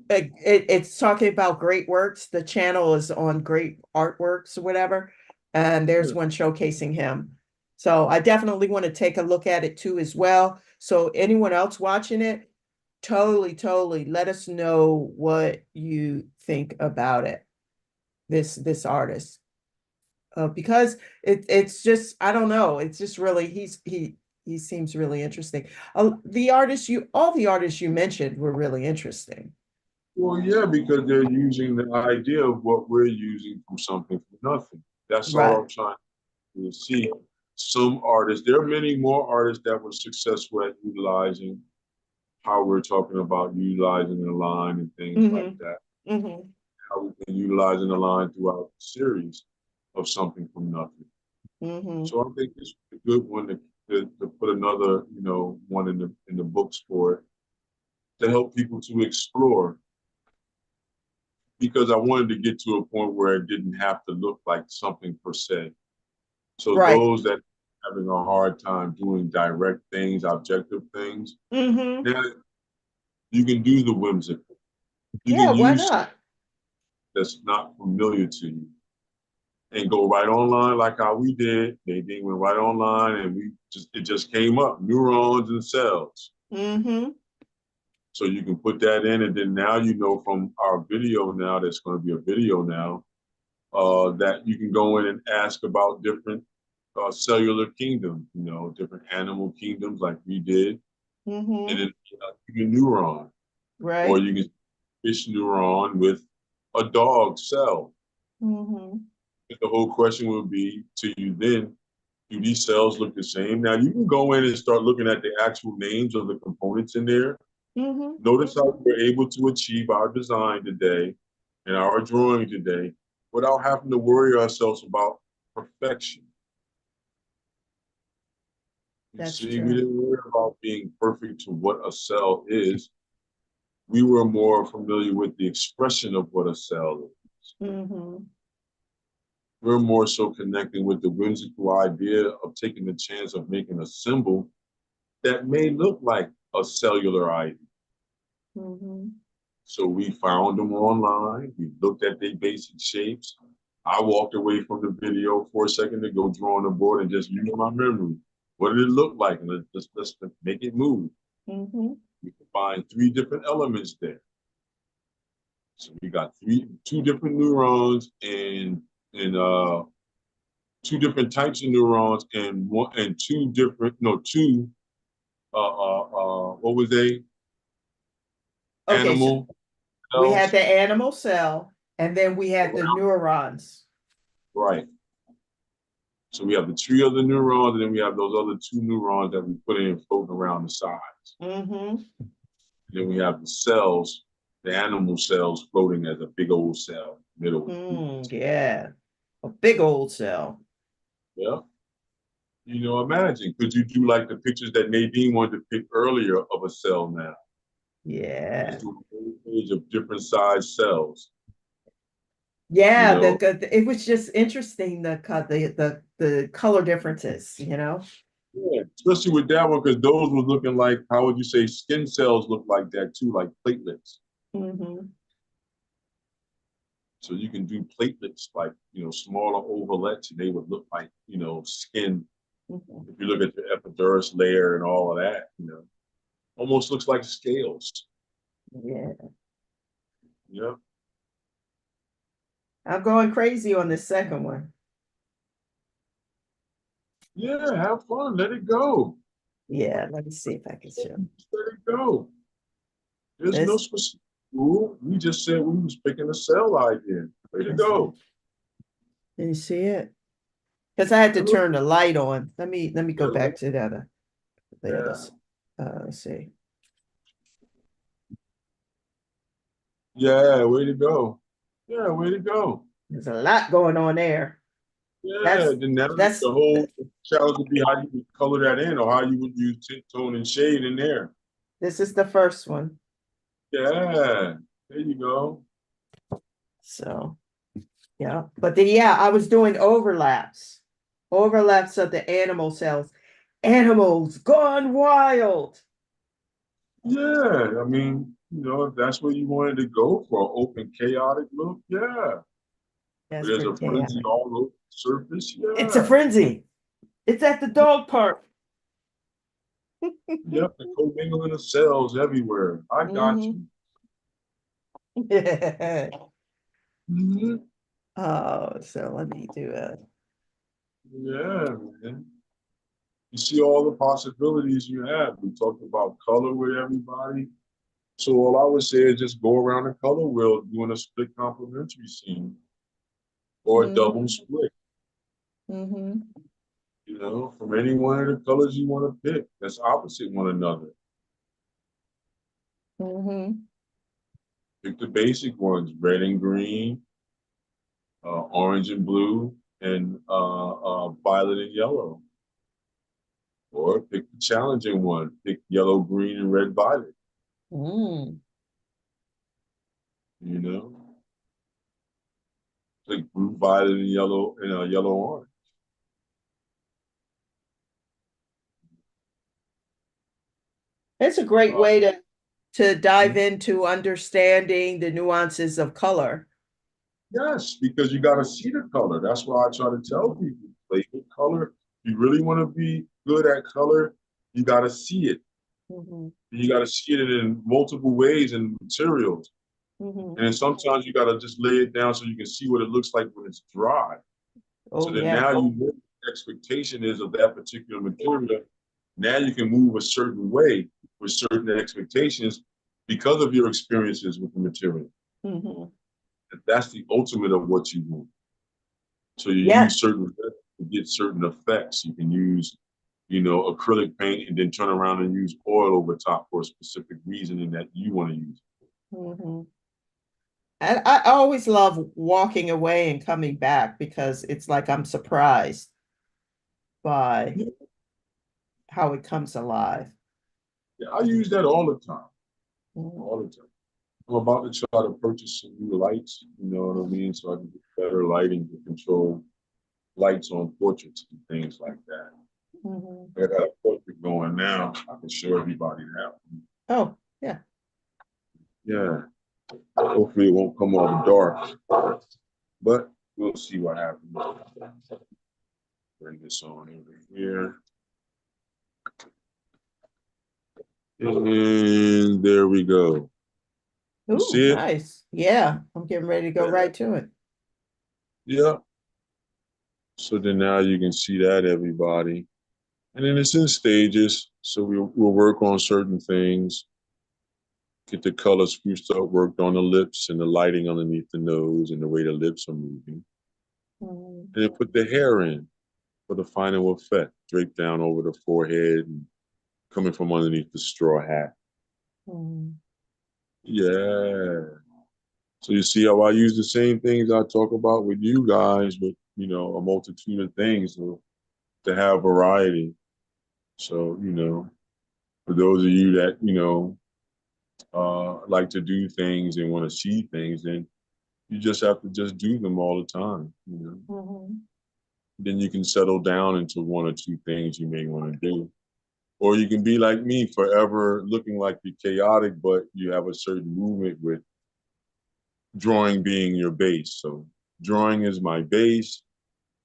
it's talking about great works. The channel is on great artworks or whatever, and there's one showcasing him. So I definitely want to take a look at it too as well. So anyone else watching it, totally let us know what you think about it. This artist. Because it's just, I don't know, it's just really he seems really interesting. All the artists you mentioned were really interesting. Well, yeah, because they're using the idea of what we're using from something for nothing. That's all I'm trying to see. Some artists, there are many more artists that were successful at utilizing how we're talking about utilizing the line and things like that. How we've been utilizing the line throughout the series of something from nothing. So I think it's a good one to put another, you know, one in the books for it, to help people to explore. Because I wanted to get to a point where it didn't have to look like something per se. So those that are having a hard time doing direct things, objective things, You can do the whimsical. You Yeah, can why use not? that's not familiar to you and go right online like how we did. Nadine went right online and it just came up, neurons and cells. Mm-hmm. So you can put that in, and then now you know from our video now, that's going to be a video now, that you can go in and ask about different cellular kingdoms, different animal kingdoms like we did, and Mm-hmm. then you can neuron, or Right. you can fish neuron with a dog cell. Mm-hmm. The whole question will be to you then, do these cells look the same? Now you can go in and start looking at the actual names of the components in there. Mm-hmm. Notice how we were able to achieve our design today and our drawing today without having to worry ourselves about perfection. You That's see, we true. didn't worry about being perfect to what a cell is. We were more familiar with the expression of what a cell is. Mm-hmm. We're more so connecting with the whimsical idea of taking the chance of making a symbol that may look like a cellular ID. Mm-hmm. So we found them online. We looked at their basic shapes. I walked away from the video for a second to go draw on the board and just use my memory. What did it look like? And let's make it move. Mm-hmm. We combined 3 different elements there. So we got two different neurons and 2 different types of neurons and two what was they? Okay, so Animal we had cells. the animal cell, and then we had the neurons. Right. So we have the tree of the neurons, and then we have those other 2 neurons that we put in floating around the sides. Mm-hmm. Then we have the cells, the animal cells floating as a big old cell, middle. Yeah. A big old cell. Yeah. Imagine, could you do like the pictures that Nadine wanted to pick earlier of a cell now? Yeah. Just do a whole page of different size cells. Yeah, You know, it was just interesting the color differences. yeah, especially with that one, because those were looking like, how would you say, skin cells look like that too, like platelets. Mm-hmm. So you can do platelets like, smaller ovalettes, and they would look like, skin. Mm-hmm. If you look at the epidermis layer and all of that, almost looks like scales. Yeah. Yeah. I'm going crazy on the second one. Yeah, have fun. Let it go. Yeah, let me see if I can show. Let it go. There's no This, specific rule. We just said we was picking a cell idea. Way to go. can you see it? Because I had to turn the light on. Let me go back to the Yeah. others. Let's see. Yeah, way to go. Yeah, way to go. There's a lot going on there. Yeah, That's then now that's the whole challenge would be how you would color that in or how you would use tint, tone, and shade in there. this is the first one. Yeah, there you go. So yeah, but yeah, I was doing overlaps of the animal cells. Animals gone wild. Yeah, I mean, if that's where you wanted to go for an open, chaotic look, yeah. But That's there's pretty a frenzy chaotic. all over the surface, It's a yeah. frenzy. It's at the dog park. Yep, the commingling of cells everywhere. I got Mm-hmm. you. Mm-hmm. Oh, so let me do Yeah, man. You see all the possibilities you have. We talked about color with everybody. So all I would say is just go around the color wheel doing a split complementary scene or a double split, Mm-hmm. from any one of the colors you want to pick that's opposite one another. Mm-hmm. Pick the basic ones, red and green, orange and blue, and violet and yellow. Or pick the challenging one, pick yellow, green, and red, violet, Mm. you know? Pick blue, violet, and yellow, orange. It's a great Uh, way to dive into understanding the nuances of color. Yes, because you got to see the color. That's why I try to tell people, play with color. If you really want to be good at color, you got to see it. You got to see it in multiple ways and materials. And sometimes you got to just lay it down so you can see what it looks like when it's dry. So that now you know what the expectation is of that particular material. Now you can move a certain way with certain expectations because of your experiences with the material. That's the ultimate of what you want. So you use certain to get certain effects. You can use, you know, acrylic paint and then turn around and use oil over top for a specific reasoning that you want to use. And I always love walking away and coming back because it's like I'm surprised by how it comes alive. Yeah, I use that all the time. All the time. I'm about to try to purchase some new lights, you know what I mean? So I can get better lighting to control lights on portraits and things like that. I got a portrait going now. I can show everybody that one. Oh, yeah. Yeah. Hopefully it won't come off dark, but we'll see what happens. Bring this on over here. And there we go. Ooh, see it? Nice. Yeah, I'm getting ready to go right to it. Yeah. So then now you can see that, everybody. And then it's in stages. So we'll work on certain things. Get the color spruced up, worked on the lips and the lighting underneath the nose and the way the lips are moving. And then put the hair in for the final effect, draped down over the forehead and coming from underneath the straw hat. Yeah. So you see how I use the same things I talk about with you guys, with, you know, a multitude of things to have variety. So, you know, for those of you that, you know, like to do things and want to see things, then you just have to just do them all the time, you know. Then you can settle down into one or two things you may want to do. Or you can be like me, forever looking like you're chaotic, but you have a certain movement with drawing being your base. So drawing is my base,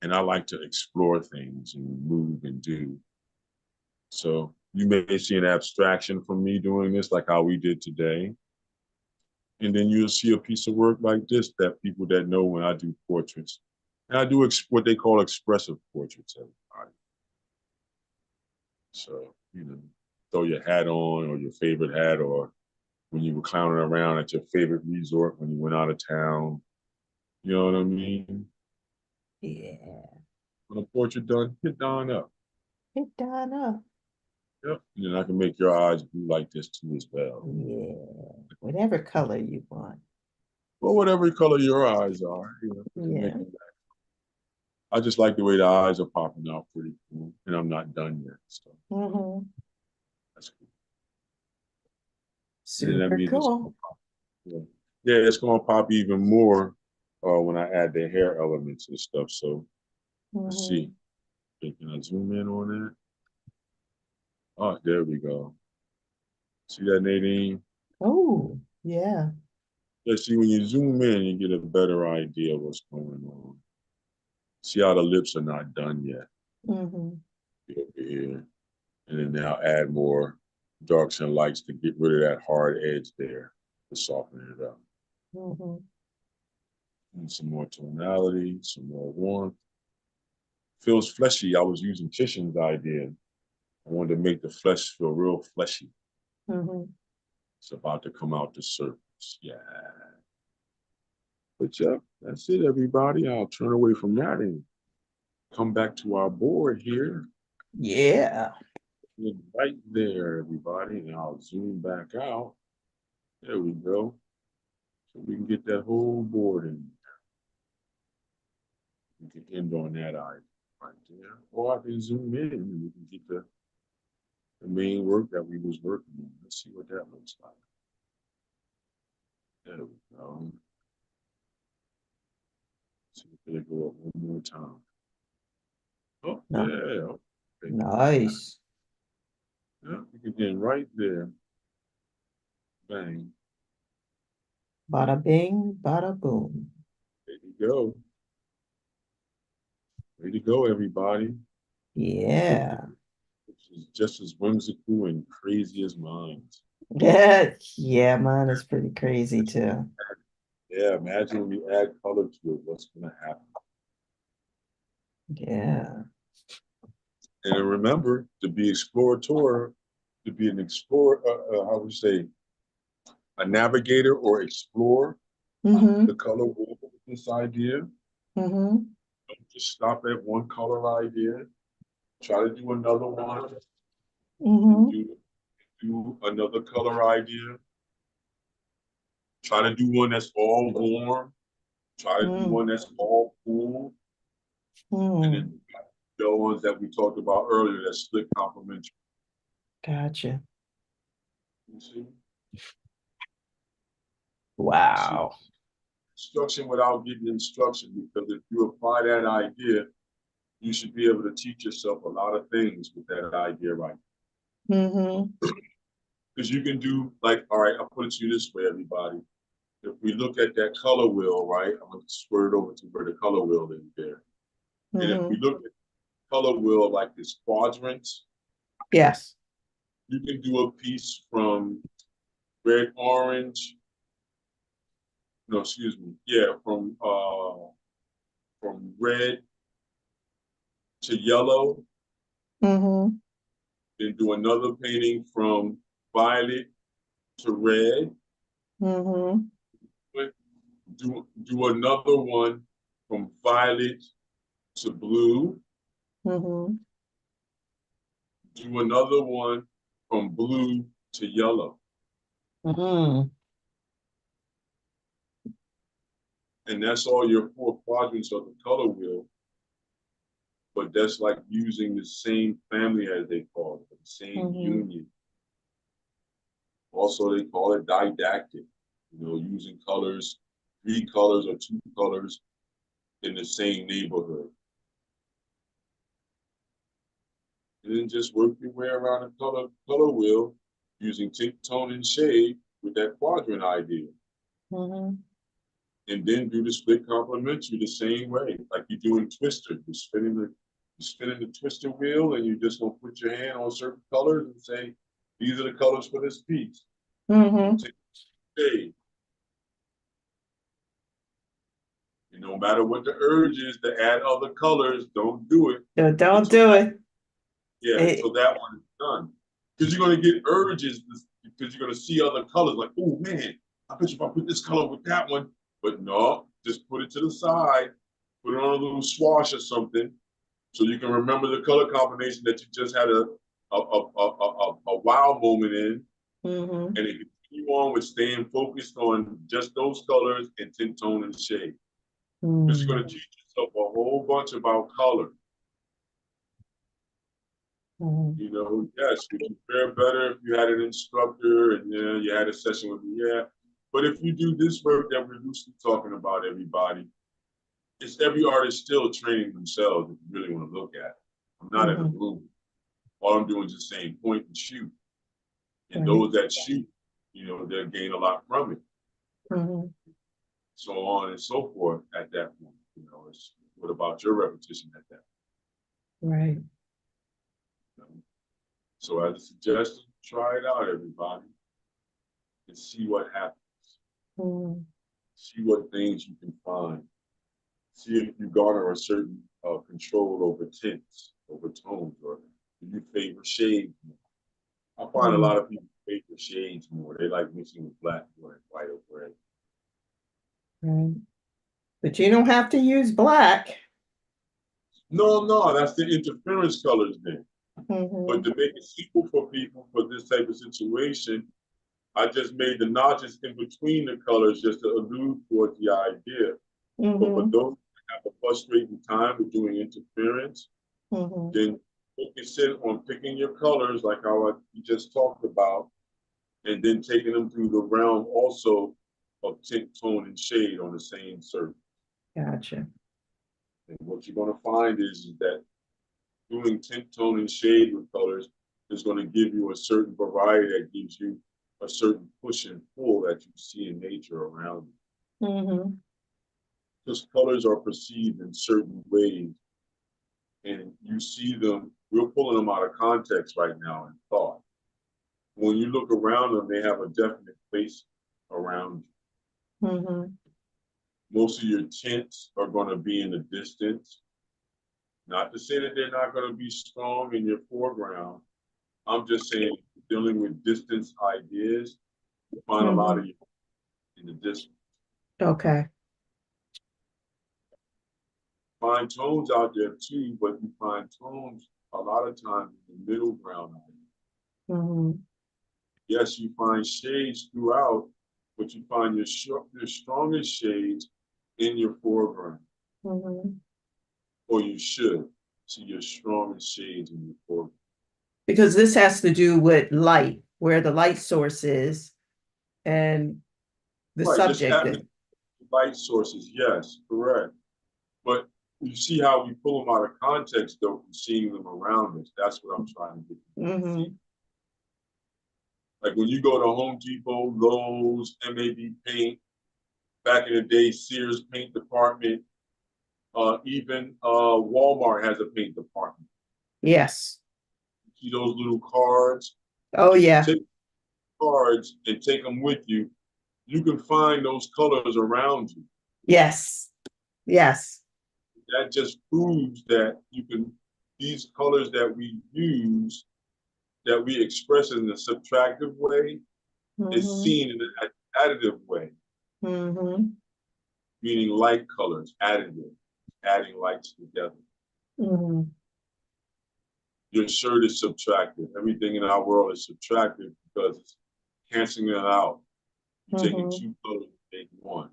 and I like to explore things and move and do. So you may see an abstraction from me doing this, like how we did today. And then you'll see a piece of work like this that people that know when I do portraits. And I do what they call expressive portraits, everybody. So, you know, throw your hat on or your favorite hat, or when you were clowning around at your favorite resort when you went out of town. You know what I mean? Yeah. When a portrait done, hit Don up. Hit Don up. Yep. And then I can make your eyes blue like this too as well. Yeah. Whatever color you want. Well, whatever color your eyes are, you know, Yeah. I just like the way the eyes are popping out pretty cool. And I'm not done yet. So that's cool. Super cool. Yeah, it's gonna pop even more when I add the hair elements and stuff. So let's see. Can I zoom in on that? Oh, there we go. See that, Nadine? Oh, yeah. Yeah, see, when you zoom in, you get a better idea of what's going on. See how the lips are not done yet. Over here. And then now add more darks and lights to get rid of that hard edge there, to soften it up. And some more tonality, some more warmth. Feels fleshy. I was using Titian's idea. I wanted to make the flesh feel real fleshy. It's about to come out the surface. Yeah. But yeah, that's it, everybody. I'll turn away from that and come back to our board here. Yeah. Right there, everybody. And I'll zoom back out. There we go. So we can get that whole board in. We can end on that item right there. Or I can zoom in and we can get the main work that we was working on. Let's see what that looks like. There we go. So we're gonna go up one more time. Oh, yeah. Okay. Nice. Yeah, we can get right there. bang. Bada bing, bada boom. There you go. Way to go, everybody. Yeah. Which is just as whimsical and crazy as mine. Yeah, mine is pretty crazy too. Yeah, imagine when we add color to it, what's going to happen. Yeah. And remember, to be explorator, to be an explorer, how would you say, a navigator or explore Mm-hmm. the color wheel with this idea. Mm-hmm. Don't just stop at one color idea. Try to do another one and Mm-hmm. do another color idea. Try to do one that's all warm. Try to do one that's all cool. And Mm. then the ones that we talked about earlier that split complementary. Gotcha. You see? See, Wow. instruction without getting instruction, because if you apply that idea, you should be able to teach yourself a lot of things with that idea, right? Mm-hmm. Because you can do, like, all right, I'll put it to you this way, everybody. If we look at that color wheel, right, I'm going to square it over to where the color wheel is there. And if we Mm-hmm. look at color wheel like this quadrants, Yes. you can do a piece from red, orange, no, excuse me, yeah, from red to yellow, Mm-hmm. then do another painting from violet to red, Mm-hmm. do another one from violet to blue, Mm-hmm. do another one from blue to yellow. Mm-hmm. And that's all your four quadrants of the color wheel. But that's like using the same family, as they call it, the same Mm-hmm. union. Also, they call it didactic, using colors, 3 colors or 2 colors in the same neighborhood. And then just work your way around the color wheel using tint, tone, and shade with that quadrant idea. Mm-hmm. And then do the split complementary the same way, like you do in Twister. You're spinning the Twister wheel, and you just gonna put your hand on certain colors and say, these are the colors for this piece. Mm-hmm. Take shade. And no matter what the urge is to add other colors, don't do it. Don't until do it. until that one is done. Because you're gonna get urges because you're gonna see other colors like, oh man, I bet you if I put this color with that one, but no, just put it to the side, put it on a little swash or something, so you can remember the color combination that you just had a wow moment in, Mm-hmm. and it continue on with staying focused on just those colors and tint, tone, and shade. Because you're going to teach yourself a whole bunch about color. Mm-hmm. Yes, would you fare better if you had an instructor and you had a session with me? Yeah. But if you do this work that we're loosely talking about, everybody, it's every artist still training themselves if you really want to look at it. I'm not in a Mm-hmm. room. All I'm doing is just saying point and shoot. And Right. those that shoot, they'll gain a lot from it. Mm-hmm. So on and so forth at that point. It's what about your repetition at that Right. point? So as a suggestion, try it out, everybody, and see what happens. Mm-hmm. See what things you can find. See if you garner a certain control over tints, over tones, or do you favor shades more? I find a lot of people favor shades more. They like mixing with black more than white or gray. Right. But you don't have to use black. No, that's the interference colors then. Mm-hmm. But to make it simple for people for this type of situation, I just made the notches in between the colors just to allude towards the idea. But for Mm-hmm. those who have a frustrating time with doing interference, Mm-hmm. then focus in on picking your colors like how we just talked about, and then taking them through the realm also of tint, tone, and shade on the same surface. Gotcha. And what you're going to find is that doing tint, tone, and shade with colors is going to give you a certain variety that gives you a certain push and pull that you see in nature around you. Mm-hmm. Because colors are perceived in certain ways, and you see them, we're pulling them out of context right now in thought. When you look around them, they have a definite place around you. Mm-hmm. Most of your tints are going to be in the distance. Not to say that they're not going to be strong in your foreground. I'm just saying, dealing with distance ideas, you find a lot of you in the distance. Okay. Find tones out there too, but you find tones a lot of times in the middle ground. Mm-hmm. Yes, you find shades throughout, but you find your strongest shades in your foreground. Mm-hmm. Or you should see your strongest shades in your foreground. Because this has to do with light, where the light source is, and the Right, subject. Light sources, yes, correct. But you see how we pull them out of context, though, from seeing them around us. That's what I'm trying to get you to see. Like when you go to Home Depot, Lowe's, MAB Paint, back in the day, Sears Paint Department, even Walmart has a paint department. Yes. You see those little cards? Oh, if yeah. You take cards and take them with you, you can find those colors around you. Yes. Yes. That just proves that you can, these colors that we use, that we express in a subtractive way, is seen in an additive way. Meaning light colors, additive, adding lights together. Your shirt is subtractive. Everything in our world is subtractive because it's canceling it out. You're taking two colors to make one.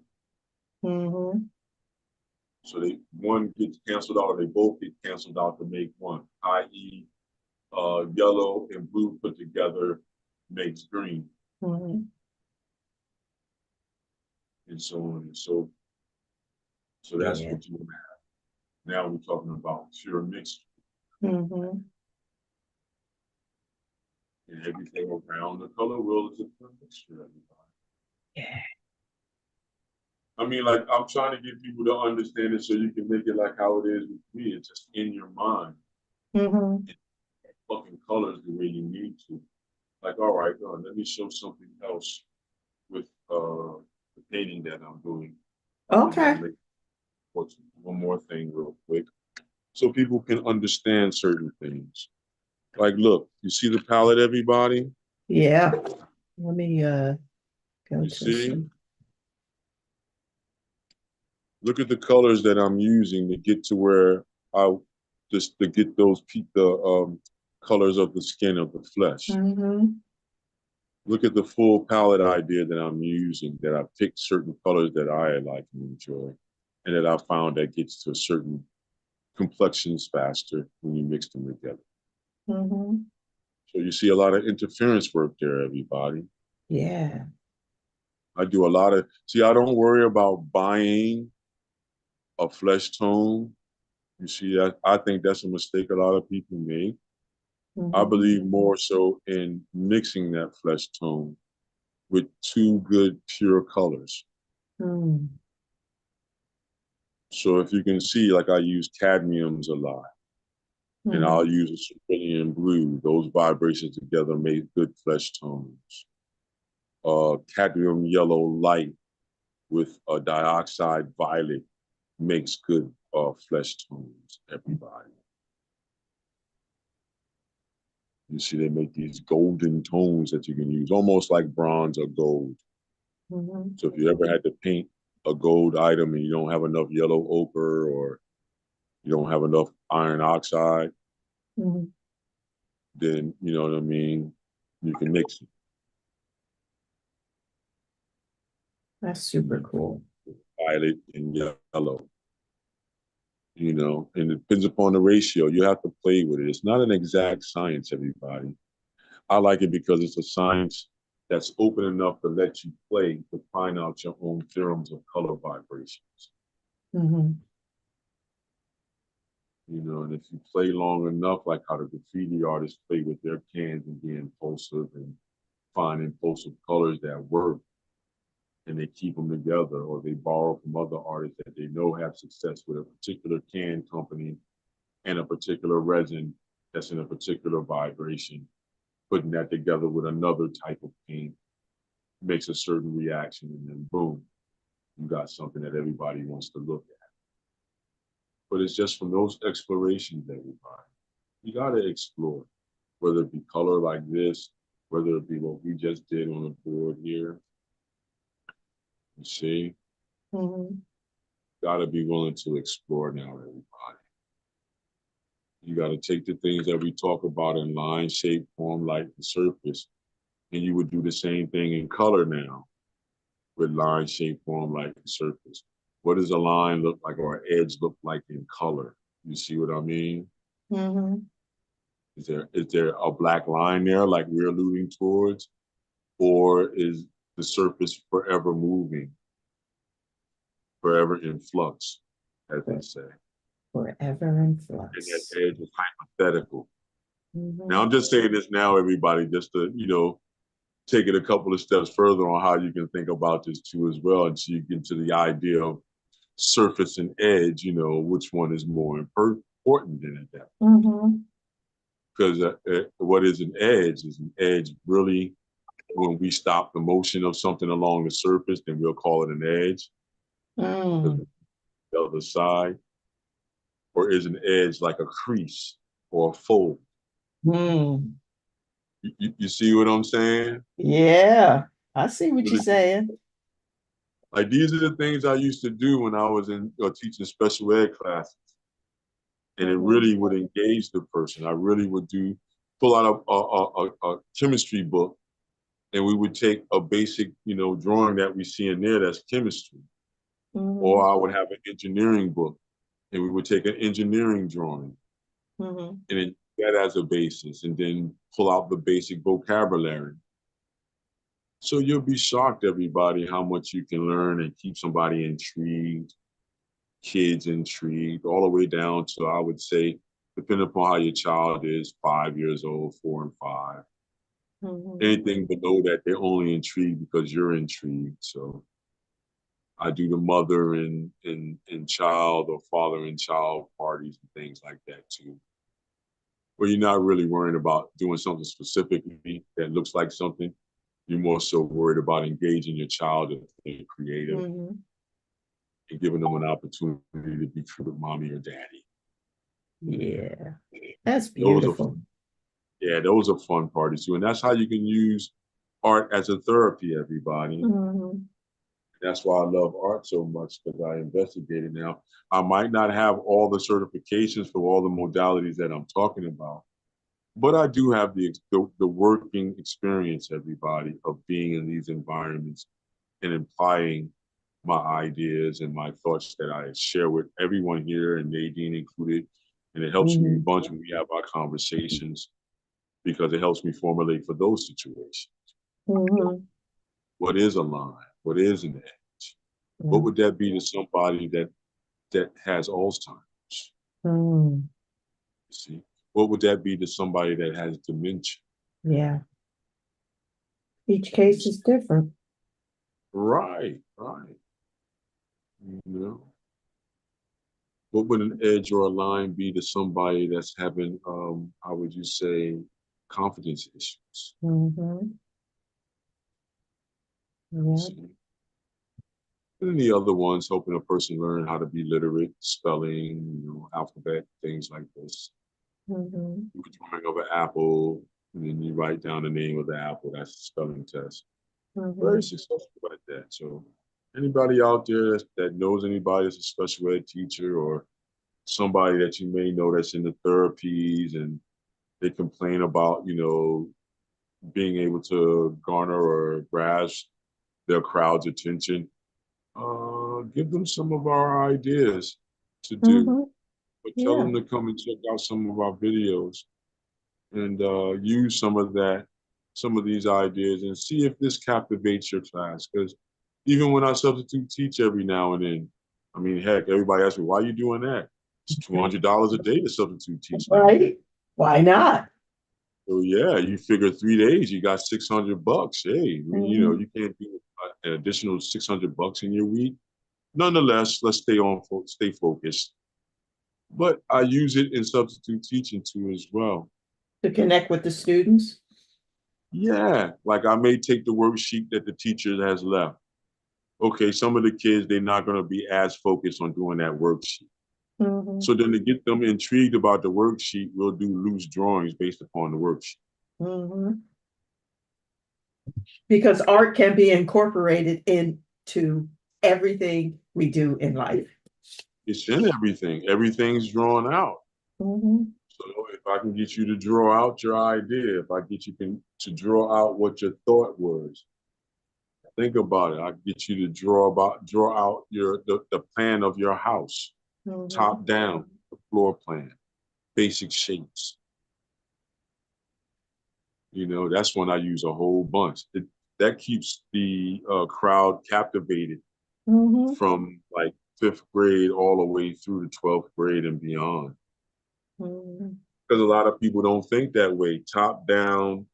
So one gets canceled out, or they both get canceled out to make one, i.e. Yellow and blue put together makes green. And so on and so. So that's what you have. Now we're talking about pure mixture. And everything around the color wheel is a pure mixture, everybody. Yeah. I mean, like, I'm trying to get people to understand it so you can make it like how it is with me. It's just in your mind. Fucking colors the way you need to. Like, all right, let me show something else with the painting that I'm doing. Okay. One more thing real quick. So people can understand certain things. Like, look, you see the palette, everybody? Yeah. Let me go you to see? some. Look at the colors that I'm using to get to where to get those colors of the skin of the flesh. Look at the full palette idea that I'm using, that I picked certain colors that I like and enjoy, and that I found that gets to certain complexions faster when you mix them together. So you see a lot of interference work there, everybody. Yeah. I do a lot of, I don't worry about buying a flesh tone. You see, I think that's a mistake a lot of people make. I believe more so in mixing that flesh tone with two good pure colors. So if you can see, like I use cadmiums a lot, and I'll use a cerulean blue. Those vibrations together make good flesh tones. Cadmium yellow light with a dioxide violet makes good flesh tones, everybody. You see, they make these golden tones that you can use, almost like bronze or gold. So if you ever had to paint a gold item and you don't have enough yellow ochre, or you don't have enough iron oxide, then, you know what I mean, you can mix it. That's super cool. Violet and yellow. You know, and it depends upon the ratio. You have to play with it. It's not an exact science, everybody. I like it because it's a science that's open enough to let you play to find out your own theorems of color vibrations. You know, and if you play long enough, like how the graffiti artists play with their cans and being impulsive and find impulsive colors that work, and they keep them together, or they borrow from other artists that they know have success with a particular can company and a particular resin that's in a particular vibration. Putting that together with another type of paint makes a certain reaction, and then boom, you got something that everybody wants to look at. But it's just from those explorations, everybody. You got to explore, whether it be color like this, whether it be what we just did on the board here. You see? Got to be willing to explore now, everybody. You got to take the things that we talk about in line, shape, form, light, and surface, and you would do the same thing in color now with line, shape, form, light, and surface. What does a line look like or an edge look like in color? You see what I mean? Is there a black line there like we're alluding towards? Or is the surface forever moving, forever in flux, as they say? Forever in flux. And that edge is hypothetical. Now, I'm just saying this now, everybody, just to, take it a couple of steps further on how you can think about this too as well. And so you get to the idea of surface and edge, which one is more important than that? Because what is an edge? Is an edge really when we stop the motion of something along the surface, then we'll call it an edge? The other side? Or is an edge like a crease or a fold? You see what I'm saying? Yeah, I see what you're saying. Like, these are the things I used to do when I was teaching special ed classes. And it really would engage the person. I really would pull out a chemistry book, and we would take a basic, drawing that we see in there that's chemistry. Or I would have an engineering book, and we would take an engineering drawing and then that as a basis, and then pull out the basic vocabulary. So you'll be shocked, everybody, how much you can learn and keep somebody intrigued, kids intrigued, all the way down to, I would say, depending upon how your child is, 5 years old, 4 and 5. Anything below that, they're only intrigued because you're intrigued. So I do the mother and child, or father and child parties and things like that too, where you're not really worrying about doing something specifically that looks like something. You're more so worried about engaging your child if they're creative and giving them an opportunity to be true with mommy or daddy. Yeah, that's beautiful. Those are fun parties too. And that's how you can use art as a therapy, everybody. That's why I love art so much, because I investigate it now. I might not have all the certifications for all the modalities that I'm talking about, but I do have the working experience, everybody, of being in these environments and applying my ideas and my thoughts that I share with everyone here, and Nadine included. And it helps me a bunch when we have our conversations, because it helps me formulate for those situations. What is a line? What is an edge? What would that be to somebody that has Alzheimer's? See, what would that be to somebody that has dementia? Yeah. Each case is different. Right. What would an edge or a line be to somebody that's having, how would you say, confidence issues? And the other ones, helping a person learn how to be literate, spelling, alphabet, things like this. You could drawing of an apple, and then you write down the name of the apple. That's a spelling test. Very successful at that. So anybody out there that knows anybody that's a special ed teacher, or somebody that you may know that's in the therapies and they complain about, being able to garner or grasp their crowd's attention, give them some of our ideas to do. But tell them to come and check out some of our videos and use some of these ideas, and see if this captivates your class. Because even when I substitute teach every now and then, I mean, heck, everybody asks me, why are you doing that? It's $200 a day to substitute teach. Right? Why not? So yeah, you figure 3 days, you got $600. Hey, you know, you can't do an additional $600 in your week. Nonetheless, let's stay focused. But I use it in substitute teaching too as well. To connect with the students? Yeah, like I may take the worksheet that the teacher has left. Okay, some of the kids, they're not going to be as focused on doing that worksheet. So then to get them intrigued about the worksheet, we'll do loose drawings based upon the worksheet. Because art can be incorporated into everything we do in life. It's in everything. Everything's drawn out. So if I can get you to draw out your idea, if I get you to draw out what your thought was, think about it. I get you to draw out the plan of your house, top down, the floor plan, basic shapes. You know, that's when I use a whole bunch. That keeps the crowd captivated from like 5th grade all the way through to 12th grade and beyond. Because a lot of people don't think that way. Top down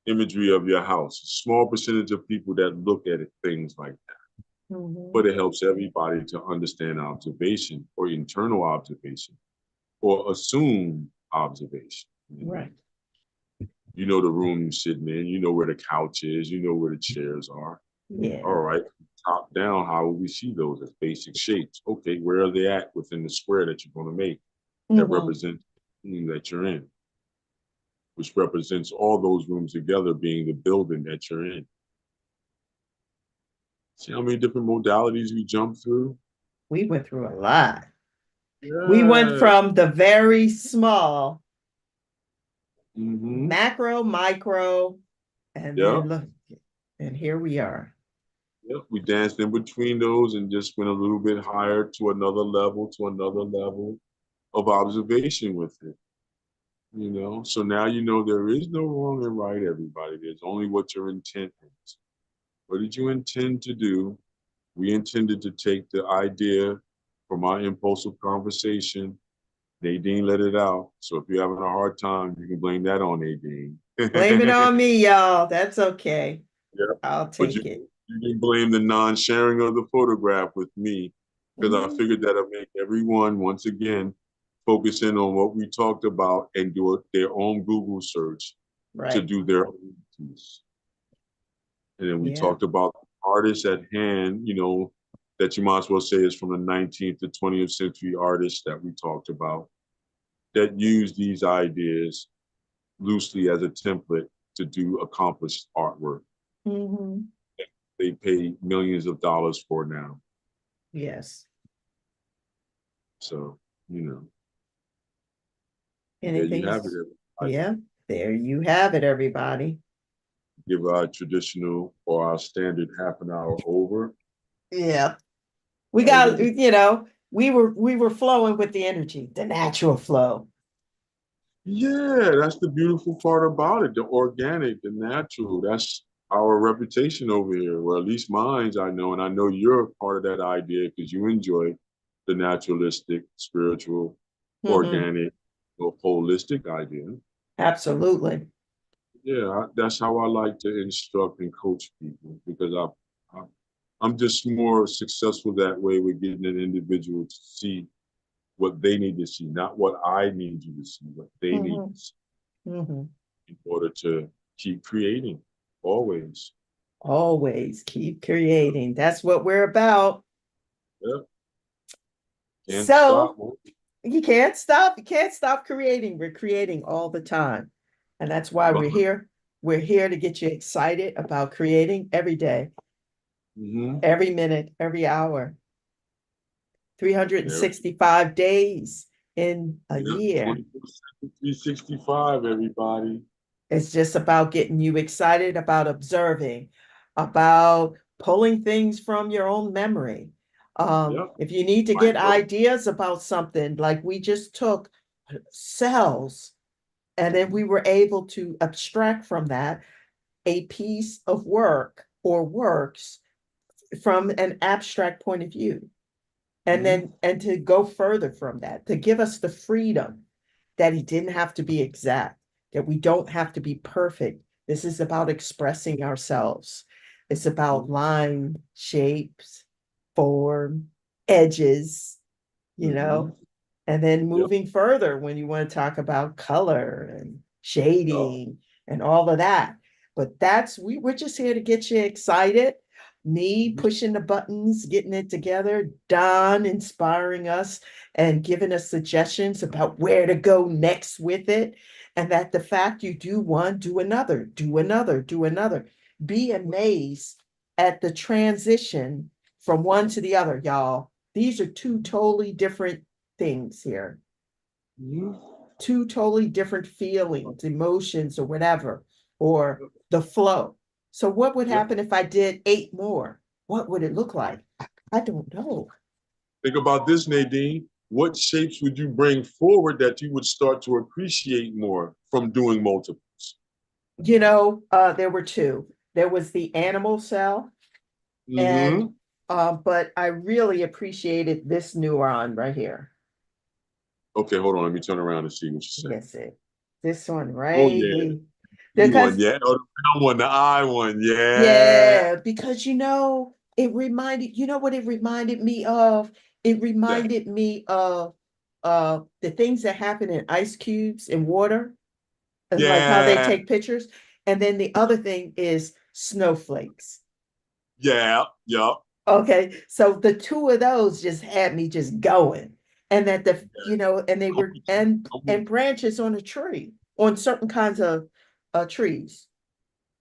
imagery of your house. A small percentage of people that look at it, things like that. But it helps everybody to understand observation or internal observation or assume observation. Right. You know the room you're sitting in, you know where the couch is, you know where the chairs are. Yeah. All right, top down, how will we see those as basic shapes? Okay, where are they at within the square that you're going to make that represents the room that you're in, which represents all those rooms together being the building that you're in. See how many different modalities we jumped through? We went through a lot. Yeah. We went from the very small, macro, micro, and then look, and here we are. Yep, we danced in between those and just went a little bit higher to another level of observation with it. You know, so now you know there is no wrong and right, everybody. There's only what your intent is. What did you intend to do? We intended to take the idea from our impulsive conversation. Nadine let it out. So if you're having a hard time, you can blame that on Nadine. Blame it on me, y'all. That's okay. Yeah. I'll take it. You can blame the non-sharing of the photograph with me, because I figured that'll make everyone, once again, focus in on what we talked about and do their own Google search to do their own piece. And then we talked about artists at hand, you know, that you might as well say is from the 19th to 20th century artists that we talked about that use these ideas loosely as a template to do accomplished artwork. They pay millions of dollars for now. Yes. So, you know. Anything? There you have it. Yeah, there you have it, everybody. Give our traditional or our standard half an hour over. Yeah. We got, you know, we were flowing with the energy, the natural flow. Yeah, that's the beautiful part about it, the organic, the natural. That's our reputation over here, or at least mine's, I know, and I know you're a part of that idea because you enjoy the naturalistic, spiritual, organic, or holistic idea. Absolutely. Yeah, that's how I like to instruct and coach people, because I'm just more successful that way with getting an individual to see what they need to see, not what I need you to see, what they need to see in order to keep creating, always. Always keep creating. That's what we're about. Yep. Can't stop. You can't stop. You can't stop creating. We're creating all the time. And that's why we're here. We're here to get you excited about creating every day, every minute, every hour, 365 days in a year. 365, everybody. It's just about getting you excited about observing, about pulling things from your own memory. If you need to get ideas about something, like we just took cells, and then we were able to abstract from that a piece of work or works from an abstract point of view. And then, to go further from that, to give us the freedom that it didn't have to be exact. that we don't have to be perfect. This is about expressing ourselves. It's about line, shapes, form, edges, you know, and then moving further when you want to talk about color and shading and all of that. But we're just here to get you excited. Me pushing the buttons, getting it together, Don inspiring us and giving us suggestions about where to go next with it. And that the fact you do one, do another, do another, do another. Be amazed at the transition from one to the other, y'all. These are two totally different things here. Two totally different feelings, emotions, or whatever, or the flow. So, what would happen if I did 8 more? What would it look like? I don't know. Think about this, Nadine. What shapes would you bring forward that you would start to appreciate more from doing multiples? There were two. There was the animal cell, and but I really appreciated this neuron right here. Okay, hold on. Let me turn around and see what you say. Yes, this one right Oh, yeah. here. One, Because yeah. Oh, the one, the eye one, yeah, because it reminded, what it reminded me of? It reminded me of the things that happen in ice cubes in water and like how they take pictures. And then the other thing is snowflakes. Yeah, yeah. Okay, so the two of those just had me just going. And that and they were and branches on a tree, on certain kinds of trees.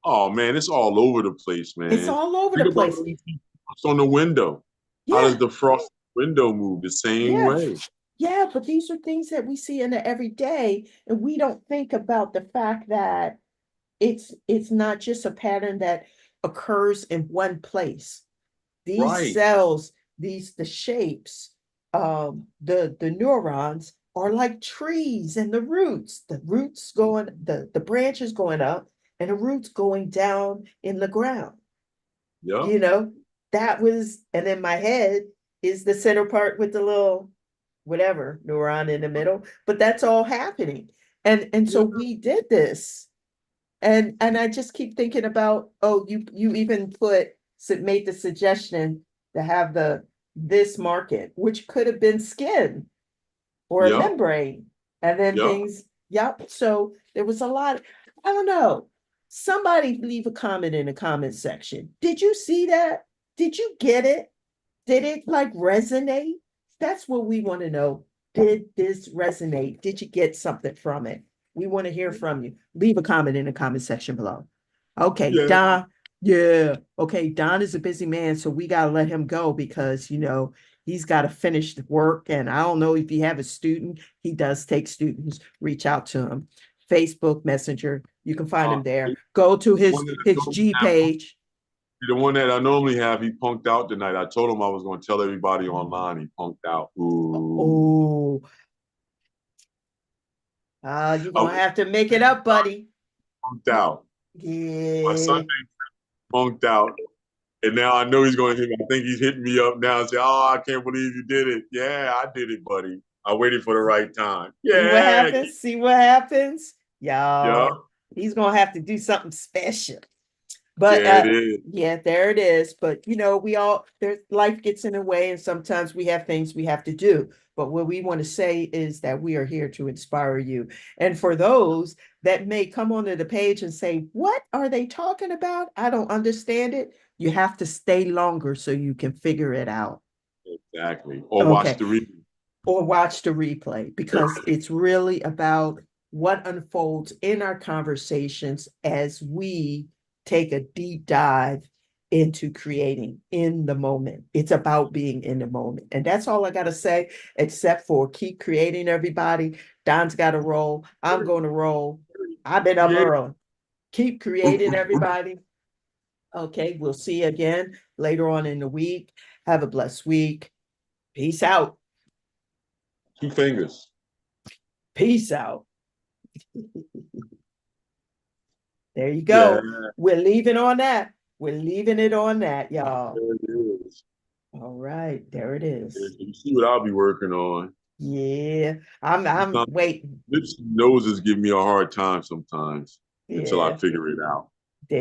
Oh man, it's all over the place, It's man. all over the Think about place. what's on the window. How does Yeah, the frost window move? The same yeah, way. yeah. But these are things that we see in the everyday, and we don't think about the fact that it's not just a pattern that occurs in one place. These Right. cells, the shapes, the neurons are like trees, and the roots going, the branches going up, and the roots going down in the ground. Yep. You know, and then my head is the center part with the little whatever neuron in the middle, but that's all happening. And so Yeah. we did this. And I just keep thinking about, oh, you even made the suggestion to have this market, which could have been skin or a Yep. membrane. And then Yep. yep. So there was a lot. I don't know. Somebody leave a comment in the comment section. Did you see that? Did you get it? Did it like resonate? That's what we want to know. Did this resonate? Did you get something from it? We want to hear from you. Leave a comment in the comment section below. Okay, Yeah. Don. Yeah. Okay, Don is a busy man, so we gotta let him go because he's got to finish the work. And I don't know if you have a student. He does take students. Reach out to him. Facebook Messenger. You can find him there. Go to his G page. The one that I normally have, he punked out tonight. I told him I was going to tell everybody online. He punked out. Ooh. Oh, you're gonna have to make it up, buddy. Punked out. My Yeah. Sunday punked out. And now I know he's going to hit me. I think he's hitting me up now and say, "Oh, I can't believe you did it." Yeah, I did it, buddy. I waited for the right time. See what Yeah. happens? See what happens? Yeah. Y'all, he's gonna have to do something special. But Yeah, it is. yeah, there it is. But life gets in the way, and sometimes we have things we have to do. But what we want to say is that we are here to inspire you. And for those that may come onto the page and say, "What are they talking about? I don't understand it." You have to stay longer so you can figure it out. Exactly. Or watch Okay. the replay. Or watch the replay because it's really about what unfolds in our conversations as we take a deep dive into creating in the moment. It's about being in the moment. And that's all I got to say, except for keep creating, everybody. Don's got to roll. I'm going to roll. I've been up Yeah. early. Keep creating, everybody. Okay, we'll see you again later on in the week. Have a blessed week. Peace out. 2 fingers. Peace out. There you Yeah. go. We're leaving on that. We're leaving it on that, y'all. There it is. All right, there it is. You see what I'll be working on. Yeah, I'm Sometimes waiting. lips and noses give me a hard time sometimes until I Yeah. figure it out.